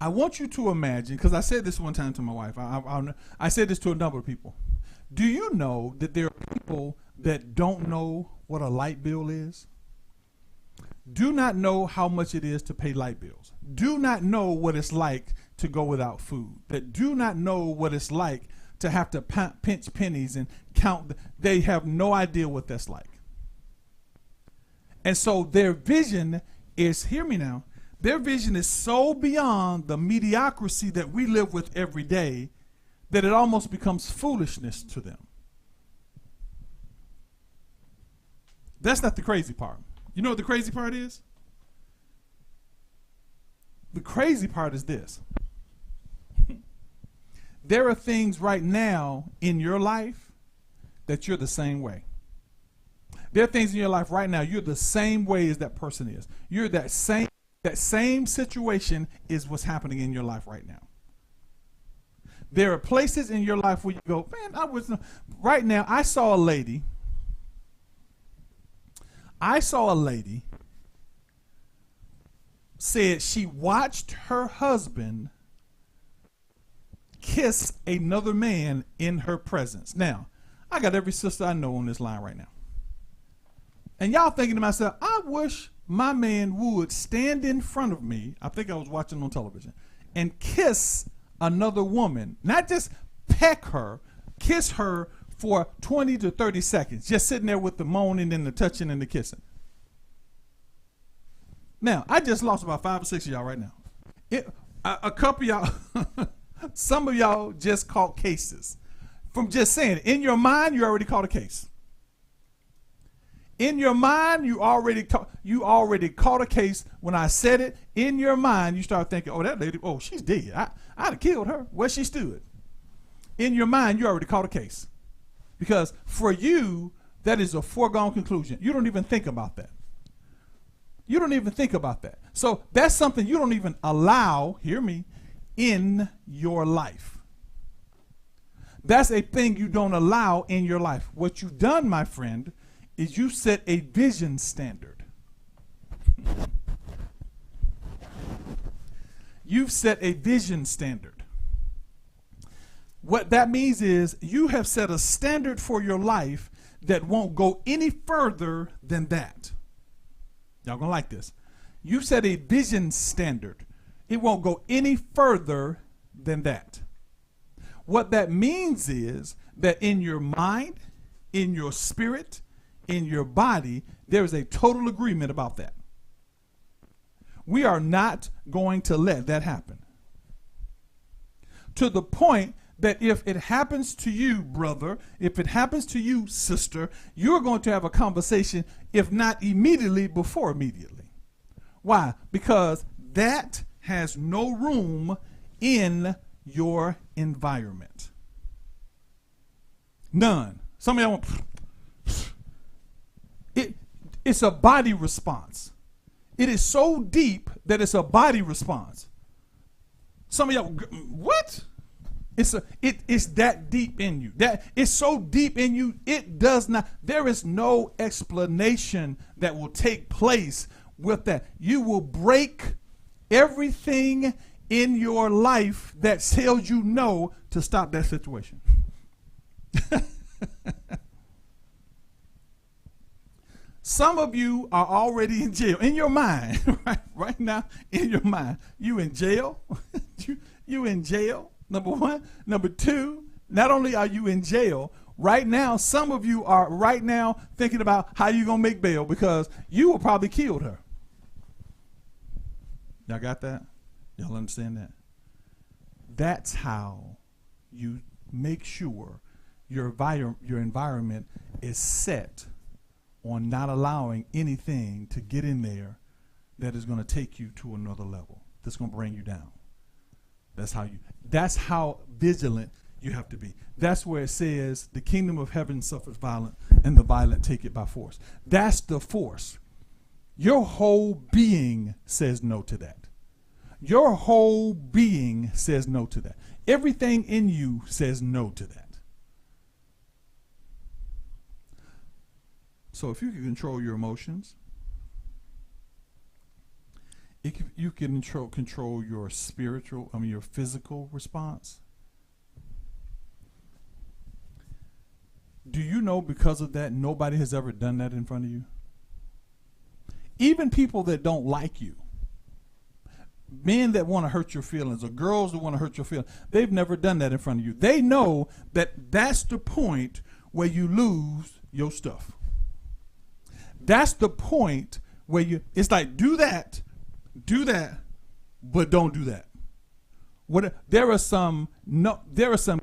I want you to imagine, because I said this one time to my wife. I said this to a number of people. Do you know that there are people that don't know what a light bill is? Do not know how much it is to pay light bills. Do not know what it's like to go without food. That do not know what it's like to have to pinch pennies and count. They have no idea what that's like. And so their vision is, hear me now, their vision is so beyond the mediocrity that we live with every day that it almost becomes foolishness to them. That's not the crazy part. You know what the crazy part is? The crazy part is this. There are things right now in your life that you're the same way. There are things in your life right now, you're the same way as that person is. You're that same situation is what's happening in your life right now. There are places in your life where you go, man, right now, I saw a lady said she watched her husband kiss another man in her presence. Now, I got every sister I know on this line right now. And y'all thinking to myself, I wish my man would stand in front of me, I think I was watching on television, and kiss another woman. Not just peck her, kiss her for 20 to 30 seconds, just sitting there with the moaning and the touching and the kissing. Now, I just lost about 5 or 6 of y'all right now. A couple of y'all, some of y'all just caught cases from just saying it. In your mind, you already caught a case. In your mind, you already caught a case. When I said it, in your mind, you start thinking, oh, that lady, oh, she's dead. I'd have killed her where she stood. In your mind, you already caught a case. Because for you, that is a foregone conclusion. You don't even think about that. You don't even think about that. So that's something you don't even allow, hear me, in your life. That's a thing you don't allow in your life. What you've done, my friend, is you set a vision standard. You've set a vision standard. What that means is you have set a standard for your life that won't go any further than that. Y'all gonna like this. You set a vision standard. It won't go any further than that. What that means is that in your mind, in your spirit, in your body, there is a total agreement about that. We are not going to let that happen. To the point that if it happens to you, brother, if it happens to you, sister, you're going to have a conversation, if not immediately, before immediately. Why? Because that has no room in your environment. None. Some of y'all want, it's a body response. It is so deep that it's a body response. Some of y'all, what? It's that deep in you. That it's so deep in you, it does not, there is no explanation that will take place with that. You will break everything in your life that tells you no to stop that situation. Some of you are already in jail in your mind, right now in your mind. You in jail. you in jail. Number one. Number two, not only are you in jail, right now, some of you are right now thinking about how you're going to make bail because you will probably killed her. Y'all got that? Y'all understand that? That's how you make sure your environment is set on not allowing anything to get in there that is going to take you to another level, that's going to bring you down. That's how vigilant you have to be. That's where it says the kingdom of heaven suffers violence and the violent take it by force. That's the force. Your whole being says no to that. Your whole being says no to that. Everything in you says no to that. So if you can control your emotions, if you can control your your physical response. Do you know because of that, nobody has ever done that in front of you? Even people that don't like you, men that want to hurt your feelings or girls that want to hurt your feelings, they've never done that in front of you. They know that that's the point where you lose your stuff. That's the point where it's like, do that, but don't do that. There are some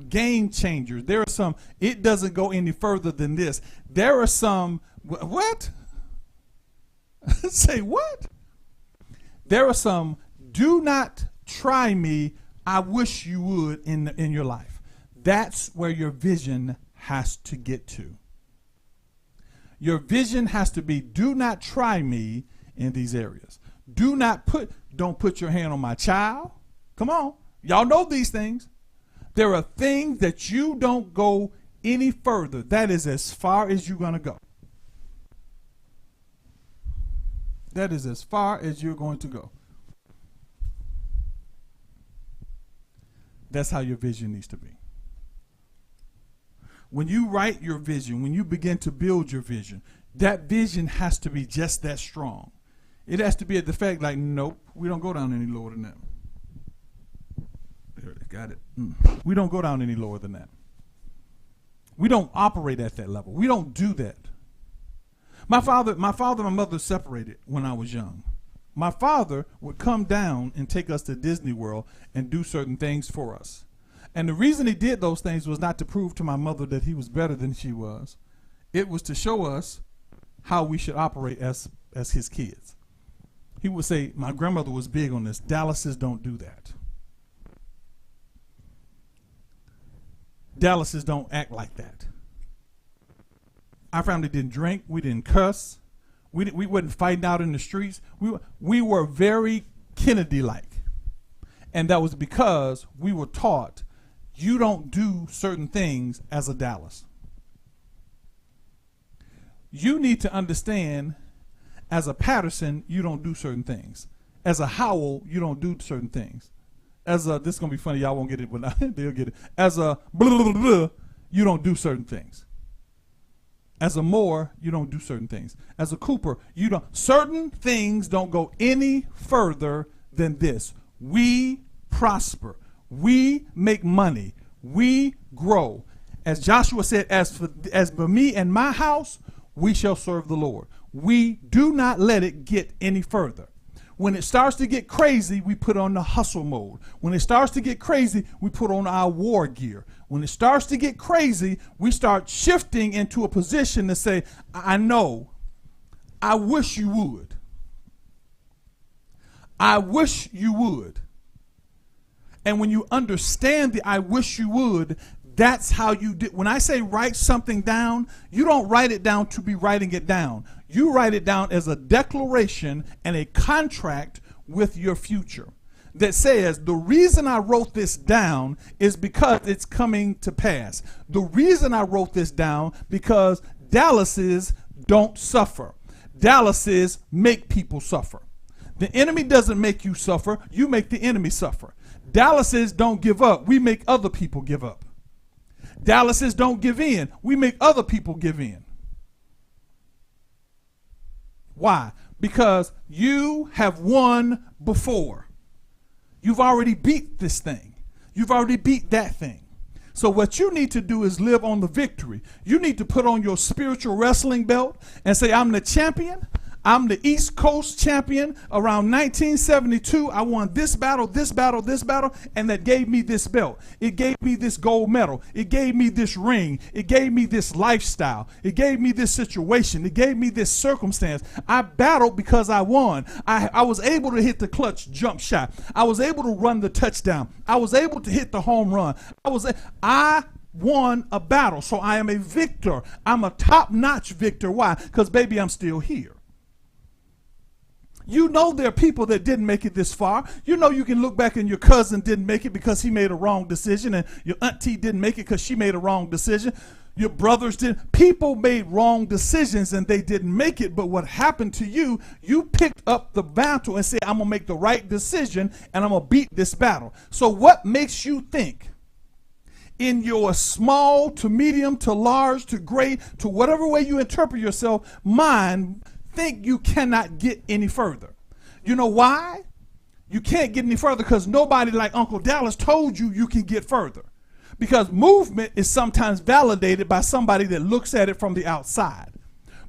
game changers. There are some, it doesn't go any further than this. There are some, what? Say what? There are some, do not try me, I wish you would in your life. That's where your vision has to get to. Your vision has to be, do not try me in these areas. Don't put your hand on my child. Come on. Y'all know these things. There are things that you don't go any further. That is as far as you're going to go. That is as far as you're going to go. That's how your vision needs to be. When you write your vision, when you begin to build your vision, that vision has to be just that strong. It has to be at the fact like, nope, we don't go down any lower than that. There, got it. We don't go down any lower than that. We don't operate at that level. We don't do that. My father and my mother separated when I was young. My father would come down and take us to Disney World and do certain things for us. And the reason he did those things was not to prove to my mother that he was better than she was. It was to show us how we should operate as his kids. He would say, my grandmother was big on this, Dallases don't do that. Dallases don't act like that. Our family didn't drink, we didn't cuss, we wasn't fighting out in the streets. We were very Kennedy-like. And that was because we were taught, you don't do certain things as a Dallas. You need to understand, as a Patterson, you don't do certain things. As a Howell, you don't do certain things. As a, this is going to be funny, y'all won't get it, but they'll get it. As a blah, blah, blah, blah, you don't do certain things. As a Moore, you don't do certain things. As a Cooper, you don't. Certain things don't go any further than this. We prosper. We make money. We grow. As Joshua said, as for me and my house, we shall serve the Lord. We do not let it get any further. When it starts to get crazy, we put on the hustle mode. When it starts to get crazy, we put on our war gear. When it starts to get crazy, we start shifting into a position to say, I know, I wish you would. I wish you would. And when you understand the I wish you would, that's how you do. When I say write something down, you don't write it down to be writing it down. You write it down as a declaration and a contract with your future that says, the reason I wrote this down is because it's coming to pass. The reason I wrote this down because Dallases don't suffer. Dallases make people suffer. The enemy doesn't make you suffer. You make the enemy suffer. Dallases don't give up. We make other people give up. Dallases don't give in. We make other people give in. Why? Because you have won before. You've already beat this thing. You've already beat that thing. So what you need to do is live on the victory. You need to put on your spiritual wrestling belt and say, I'm the champion. I'm the East Coast champion. Around 1972, I won this battle, this battle, this battle, and that gave me this belt. It gave me this gold medal. It gave me this ring. It gave me this lifestyle. It gave me this situation. It gave me this circumstance. I battled because I won. I was able to hit the clutch jump shot. I was able to run the touchdown. I was able to hit the home run. I won a battle, so I am a victor. I'm a top-notch victor. Why? Because, baby, I'm still here. You know there are people that didn't make it this far. You know you can look back and your cousin didn't make it because he made a wrong decision, and your auntie didn't make it because she made a wrong decision. Your brothers didn't. People made wrong decisions and they didn't make it, but what happened to you, you picked up the mantle and said, I'm going to make the right decision and I'm going to beat this battle. So what makes you think in your small to medium to large to great to whatever way you interpret yourself, mind, think you cannot get any further? You know why? You can't get any further because nobody like Uncle Dallas told you you can get further. Because movement is sometimes validated by somebody that looks at it from the outside.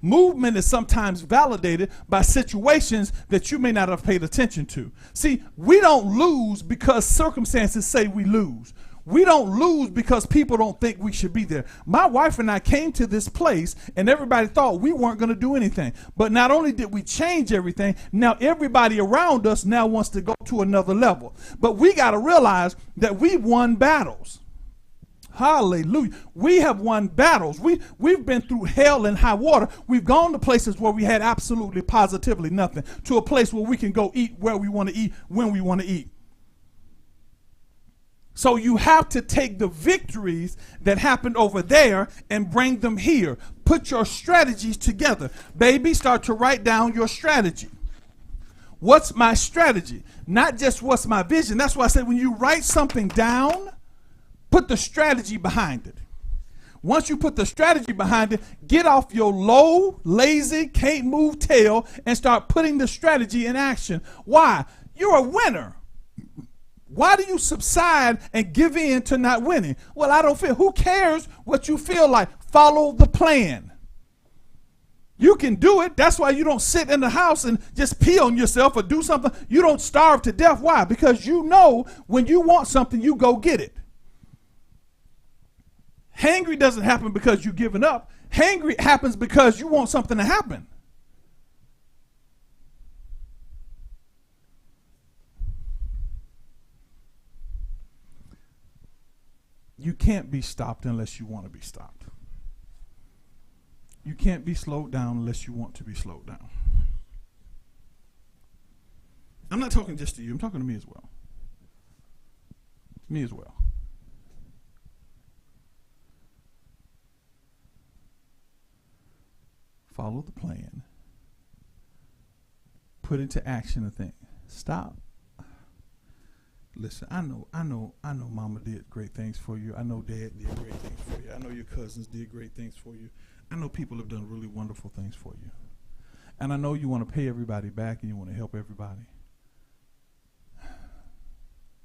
Movement is sometimes validated by situations that you may not have paid attention to. See, we don't lose because circumstances say we lose. We don't lose because people don't think we should be there. My wife and I came to this place and everybody thought we weren't going to do anything. But not only did we change everything, now everybody around us now wants to go to another level. But we got to realize that we won battles. Hallelujah. We have won battles. We've been through hell and high water. We've gone to places where we had absolutely positively nothing, to a place where we can go eat where we want to eat, when we want to eat. So you have to take the victories that happened over there and bring them here. Put your strategies together. Baby, start to write down your strategy. What's my strategy? Not just what's my vision. That's why I said when you write something down, put the strategy behind it. Once you put the strategy behind it, get off your low, lazy, can't move tail and start putting the strategy in action. Why? You're a winner. Why do you subside and give in to not winning? Well, I don't feel. Who cares what you feel like? Follow the plan. You can do it. That's why you don't sit in the house and just pee on yourself or do something. You don't starve to death. Why? Because you know when you want something, you go get it. Hangry doesn't happen because you're giving up. Hangry happens because you want something to happen. You can't be stopped unless you want to be stopped. You can't be slowed down unless you want to be slowed down. I'm not talking just to you. I'm talking to me as well. Me as well. follow the plan, put into action the thing. Stop. Listen, I know mama did great things for you. I know dad did great things for you. I know your cousins did great things for you. I know people have done really wonderful things for you. And I know you want to pay everybody back and you want to help everybody.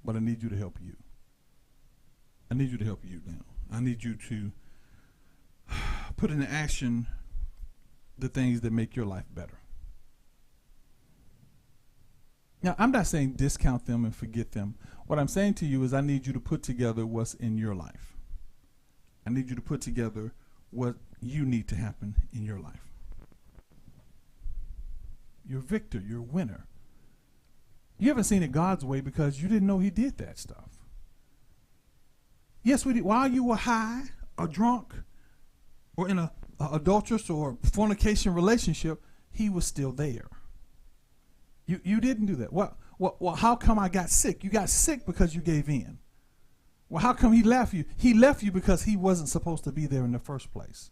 But I need you to help you. I need you to help you now. I need you to put into action the things that make your life better. Now, I'm not saying discount them and forget them. What I'm saying to you is I need you to put together what's in your life. I need you to put together what you need to happen in your life. You're a victor. You're a winner. You haven't seen it God's way because you didn't know he did that stuff. Yes, we did. While you were high or drunk or in a adulterous or fornication relationship, he was still there. You didn't do that. Well, how come I got sick? You got sick because you gave in. Well, how come he left you? He left you because he wasn't supposed to be there in the first place.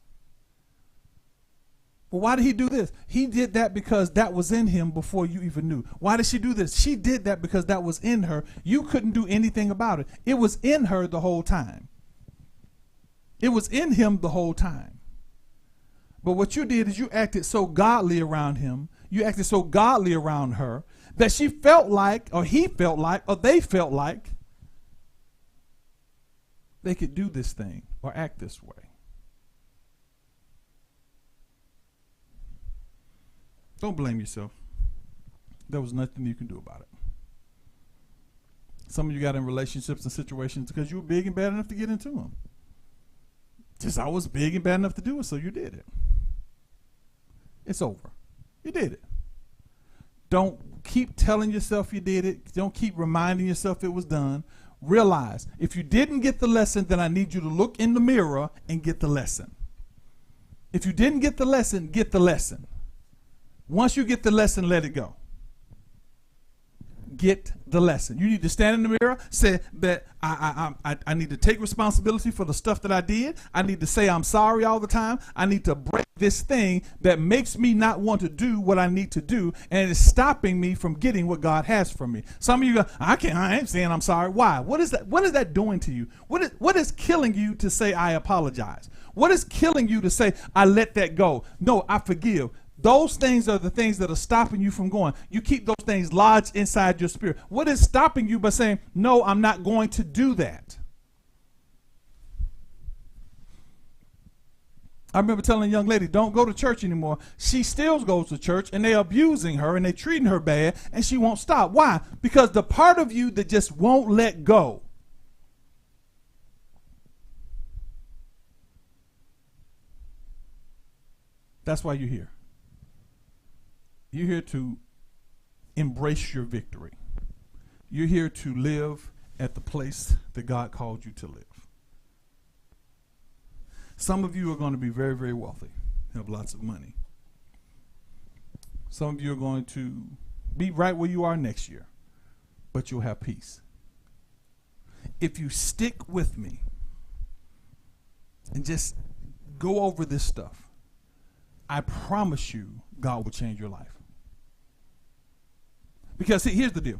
Well, why did he do this? He did that because that was in him before you even knew. Why did she do this? She did that because that was in her. You couldn't do anything about it. It was in her the whole time. It was in him the whole time. But what you did is you acted so godly around him. You acted so godly around her that she felt like, or he felt like, or they felt like they could do this thing or act this way. Don't blame yourself. There was nothing you can do about it. Some of you got in relationships and situations because you were big and bad enough to get into them. Just I was big and bad enough to do it, so you did it. It's over. You did it. Don't keep telling yourself you did it. Don't keep reminding yourself it was done. Realize, if you didn't get the lesson, then I need you to look in the mirror and get the lesson. If you didn't get the lesson, get the lesson. Once you get the lesson, let it go. Get the lesson. You need to stand in the mirror, say that I need to take responsibility for the stuff that I did. I need to say I'm sorry all the time. I need to break this thing that makes me not want to do what I need to do, and it's stopping me from getting what God has for me. Some of you go, I ain't saying I'm sorry. Why? What is that? What is that doing to you? What is killing you to say I apologize? What is killing you to say I let that go? No, I forgive. Those things are the things that are stopping you from going. You keep those things lodged inside your spirit. What is stopping you by saying, no, I'm not going to do that? I remember telling a young lady, don't go to church anymore. She still goes to church, and they're abusing her, and they're treating her bad, and she won't stop. Why? Because the part of you that just won't let go. That's why you're here. You're here to embrace your victory. You're here to live at the place that God called you to live. Some of you are going to be very, very wealthy, have lots of money. Some of you are going to be right where you are next year, but you'll have peace. If you stick with me and just go over this stuff, I promise you God will change your life. Because see, here's the deal.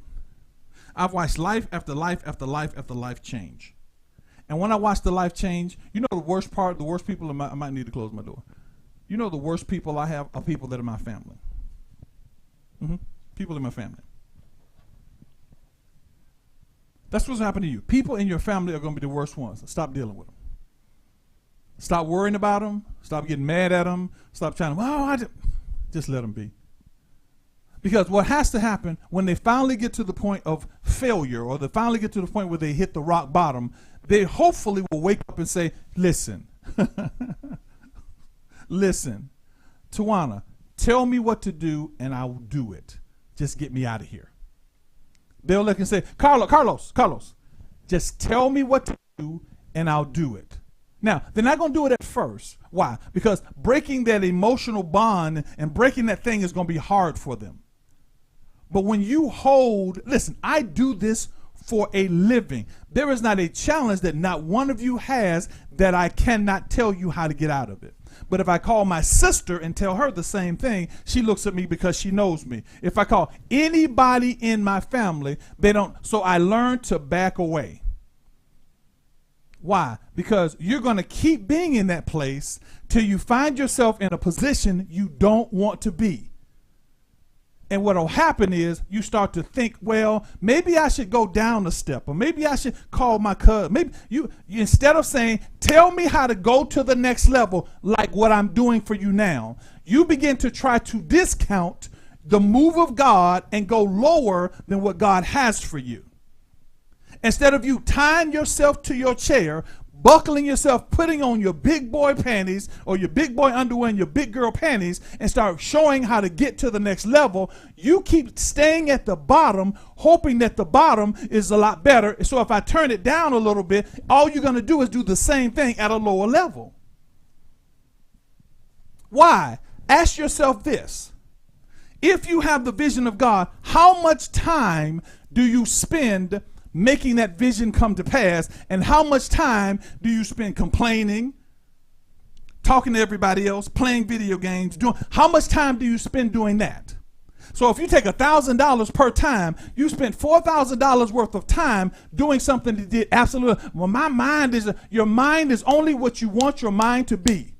I've watched life after life after life after life change. And when I watch the life change, you know the worst part, the worst people, I might need to close my door. You know the worst people I have are people that are my family. People in my family. That's what's happening to you. People in your family are going to be the worst ones. Stop dealing with them. Stop worrying about them. Stop getting mad at them. Stop trying to, just let them be. Because what has to happen when they finally get to the point of failure, or they finally get to the point where they hit the rock bottom, they hopefully will wake up and say, listen, listen, Tawana, tell me what to do and I will do it. Just get me out of here. They'll look and say, Carlos, just tell me what to do and I'll do it. Now, they're not going to do it at first. Why? Because breaking that emotional bond and breaking that thing is going to be hard for them. But when you listen, I do this for a living. There is not a challenge that not one of you has that I cannot tell you how to get out of it. But if I call my sister and tell her the same thing, she looks at me because she knows me. If I call anybody in my family, they don't. So I learned to back away. Why? Because you're going to keep being in that place till you find yourself in a position you don't want to be. And what will happen is you start to think, well, maybe I should go down a step, or maybe I should call my cousin. Maybe you instead of saying, tell me how to go to the next level, like what I'm doing for you now, you begin to try to discount the move of God and go lower than what God has for you. Instead of you tying yourself to your chair, buckling yourself, putting on your big boy panties or your big boy underwear and your big girl panties and start showing how to get to the next level, you keep staying at the bottom, hoping that the bottom is a lot better. So if I turn it down a little bit, all you're going to do is do the same thing at a lower level. Why? Ask yourself this. If you have the vision of God, how much time do you spend making that vision come to pass, and how much time do you spend complaining, talking to everybody else, playing video games, how much time do you spend doing that? So if you take $1,000 per time, you spent $4,000 worth of time doing something that did absolutely, well, your mind is only what you want your mind to be.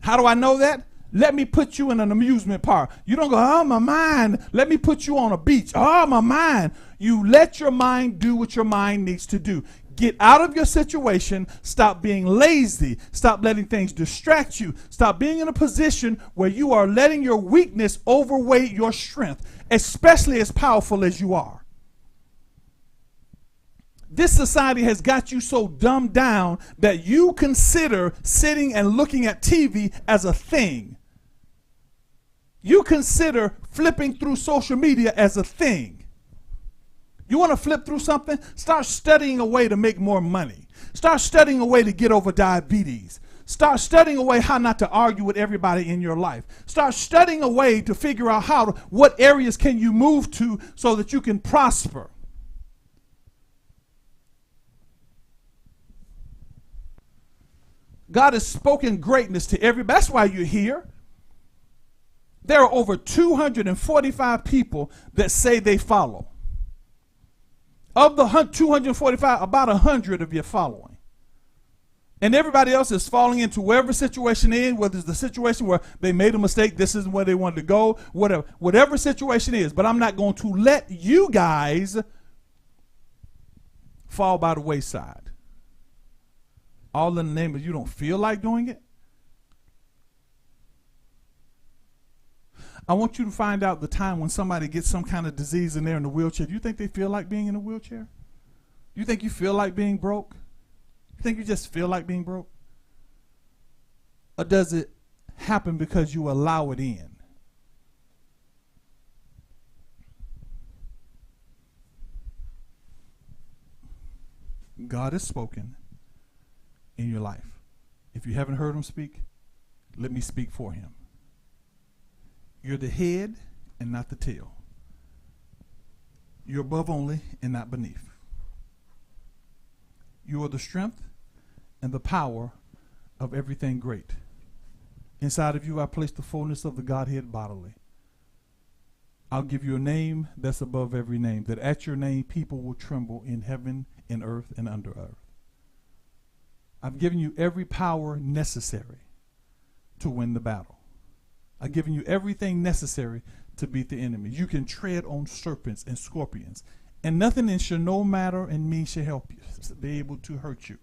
How do I know that? Let me put you in an amusement park. You don't go, oh, my mind. Let me put you on a beach. Oh, my mind. You let your mind do what your mind needs to do. Get out of your situation. Stop being lazy. Stop letting things distract you. Stop being in a position where you are letting your weakness overweight your strength, especially as powerful as you are. This society has got you so dumbed down that you consider sitting and looking at TV as a thing. You consider flipping through social media as a thing. You want to flip through something? Start studying a way to make more money. Start studying a way to get over diabetes. Start studying a way how not to argue with everybody in your life. Start studying a way to figure out what areas can you move to so that you can prosper. God has spoken greatness to everybody. That's why you're here. There are over 245 people that say they follow. Of the 245, about 100 of you are following. And everybody else is falling into whatever situation they're in, whether it's the situation where they made a mistake, this isn't where they wanted to go, whatever situation is. But I'm not going to let you guys fall by the wayside. All in the name of you don't feel like doing it. I want you to find out the time when somebody gets some kind of disease and they're in a wheelchair. Do you think they feel like being in a wheelchair? You think you feel like being broke? You think you just feel like being broke? Or does it happen because you allow it in? God has spoken in your life. If you haven't heard him speak, let me speak for him. You're the head and not the tail. You're above only and not beneath. You are the strength and the power of everything great. Inside of you, I place the fullness of the Godhead bodily. I'll give you a name that's above every name, that at your name people will tremble in heaven, in earth, and under earth. I've given you every power necessary to win the battle. I've given you everything necessary to beat the enemy. You can tread on serpents and scorpions, and nothing in shall no matter and me shall help you, be able to hurt you.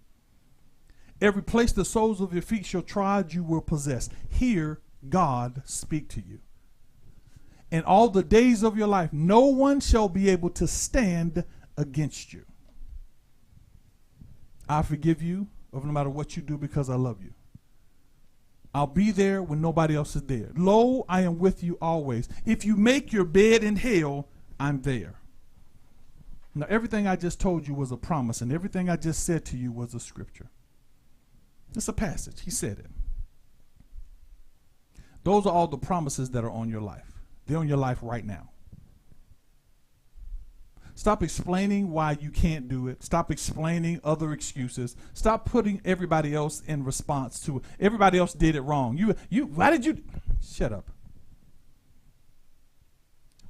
Every place the soles of your feet shall trod, you will possess. Hear God speak to you. And all the days of your life, no one shall be able to stand against you. I forgive you of no matter what you do because I love you. I'll be there when nobody else is there. Lo, I am with you always. If you make your bed in hell, I'm there. Now, everything I just told you was a promise, and everything I just said to you was a scripture. It's a passage. He said it. Those are all the promises that are on your life. They're on your life right now. Stop explaining why you can't do it. Stop explaining other excuses. Stop putting everybody else in response to it. Everybody else did it wrong. Why did you? Shut up.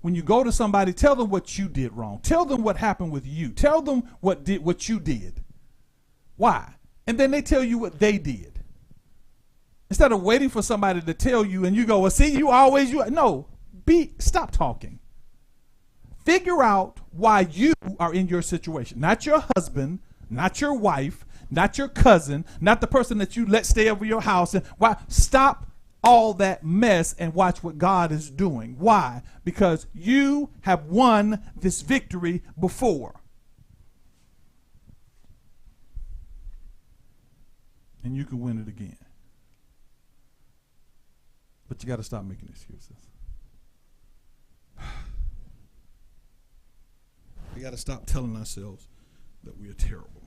When you go to somebody, tell them what you did wrong. Tell them what happened with you. Tell them what you did. Why? And then they tell you what they did. Instead of waiting for somebody to tell you and you go, well, see, stop talking. Figure out why you are in your situation. Not your husband, not your wife, not your cousin, not the person that you let stay over your house. And why? Stop all that mess and watch what God is doing. Why? Because you have won this victory before. And you can win it again. But you got to stop making excuses. We got to stop telling ourselves that we are terrible.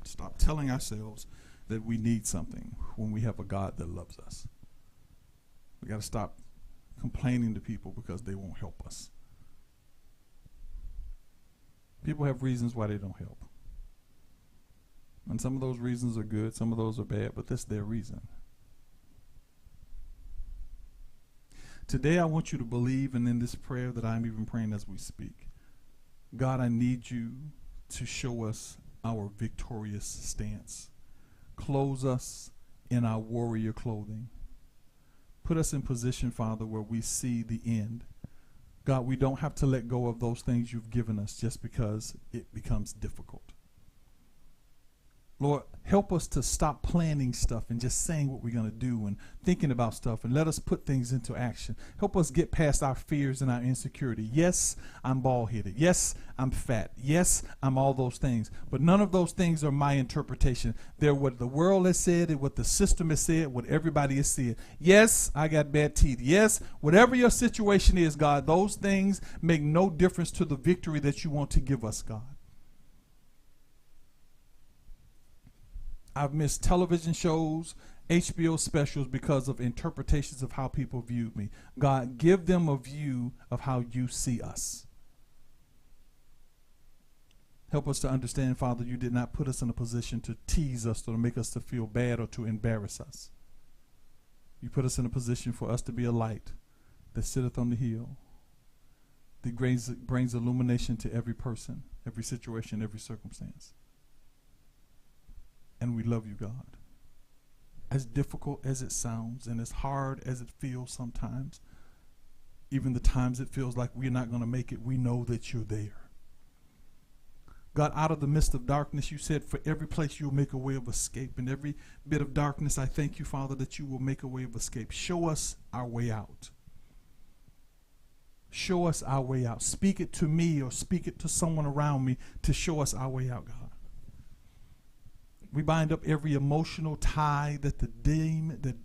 Stop telling ourselves that we need something when we have a God that loves us. We got to stop complaining to people because they won't help us. People have reasons why they don't help. And some of those reasons are good, some of those are bad, but that's their reason. Today I want you to believe, and in this prayer that I'm even praying as we speak, God, I need you to show us our victorious stance. Clothe us in our warrior clothing. Put us in position, Father, where we see the end. God, we don't have to let go of those things you've given us just because it becomes difficult. Lord, help us to stop planning stuff and just saying what we're going to do and thinking about stuff, and let us put things into action. Help us get past our fears and our insecurity. Yes, I'm bald-headed. Yes, I'm fat. Yes, I'm all those things. But none of those things are my interpretation. They're what the world has said and what the system has said, what everybody has said. Yes, I got bad teeth. Yes, whatever your situation is, God, those things make no difference to the victory that you want to give us, God. I've missed television shows, HBO specials because of interpretations of how people viewed me. God, give them a view of how you see us. Help us to understand, Father, you did not put us in a position to tease us or to make us to feel bad or to embarrass us. You put us in a position for us to be a light that sitteth on the hill, that brings illumination to every person, every situation, every circumstance. And we love you, God. As difficult as it sounds and as hard as it feels sometimes, even the times it feels like we're not going to make it, we know that you're there. God, out of the midst of darkness, you said for every place you'll make a way of escape. In every bit of darkness, I thank you, Father, that you will make a way of escape. Show us our way out. Show us our way out. Speak it to me or speak it to someone around me to show us our way out, God. We bind up every emotional tie that the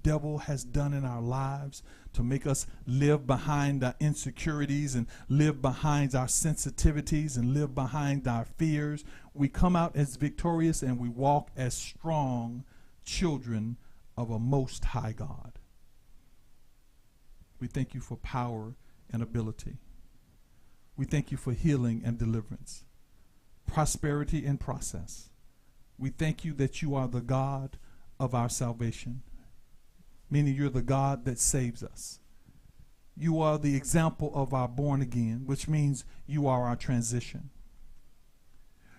devil has done in our lives to make us live behind our insecurities and live behind our sensitivities and live behind our fears. We come out as victorious and we walk as strong children of a most high God. We thank you for power and ability. We thank you for healing and deliverance, prosperity and process. We thank you that you are the God of our salvation, meaning you're the God that saves us. You are the example of our born again, which means you are our transition.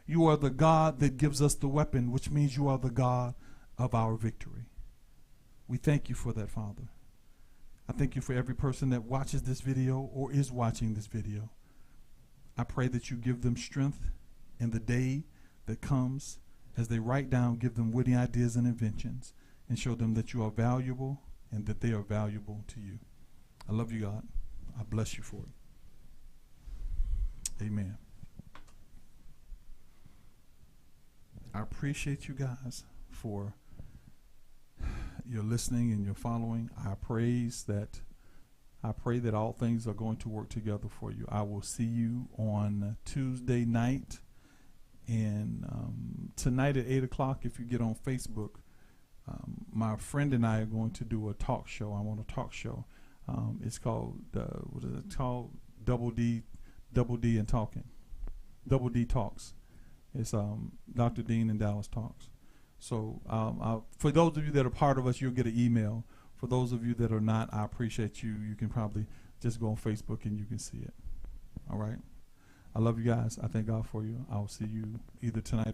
You are the God that gives us the weapon, which means you are the God of our victory. We thank you for that, Father. I thank you for every person that watches this video or is watching this video. I pray that you give them strength in the day that comes. As they write down, give them witty ideas and inventions and show them that you are valuable and that they are valuable to you. I love you, God. I bless you for it. Amen. I appreciate you guys for your listening and your following. I pray that all things are going to work together for you. I will see you on Tuesday night. And tonight at 8 o'clock, if you get on Facebook, my friend and I are going to do a talk show. I'm on a talk show. It's called, what is it called? Double D and Talking. Double D Talks. It's Dr. Dean and Dallas Talks. So for those of you that are part of us, you'll get an email. For those of you that are not, I appreciate you. You can probably just go on Facebook and you can see it. All right? I love you guys. I thank God for you. I'll see you either tonight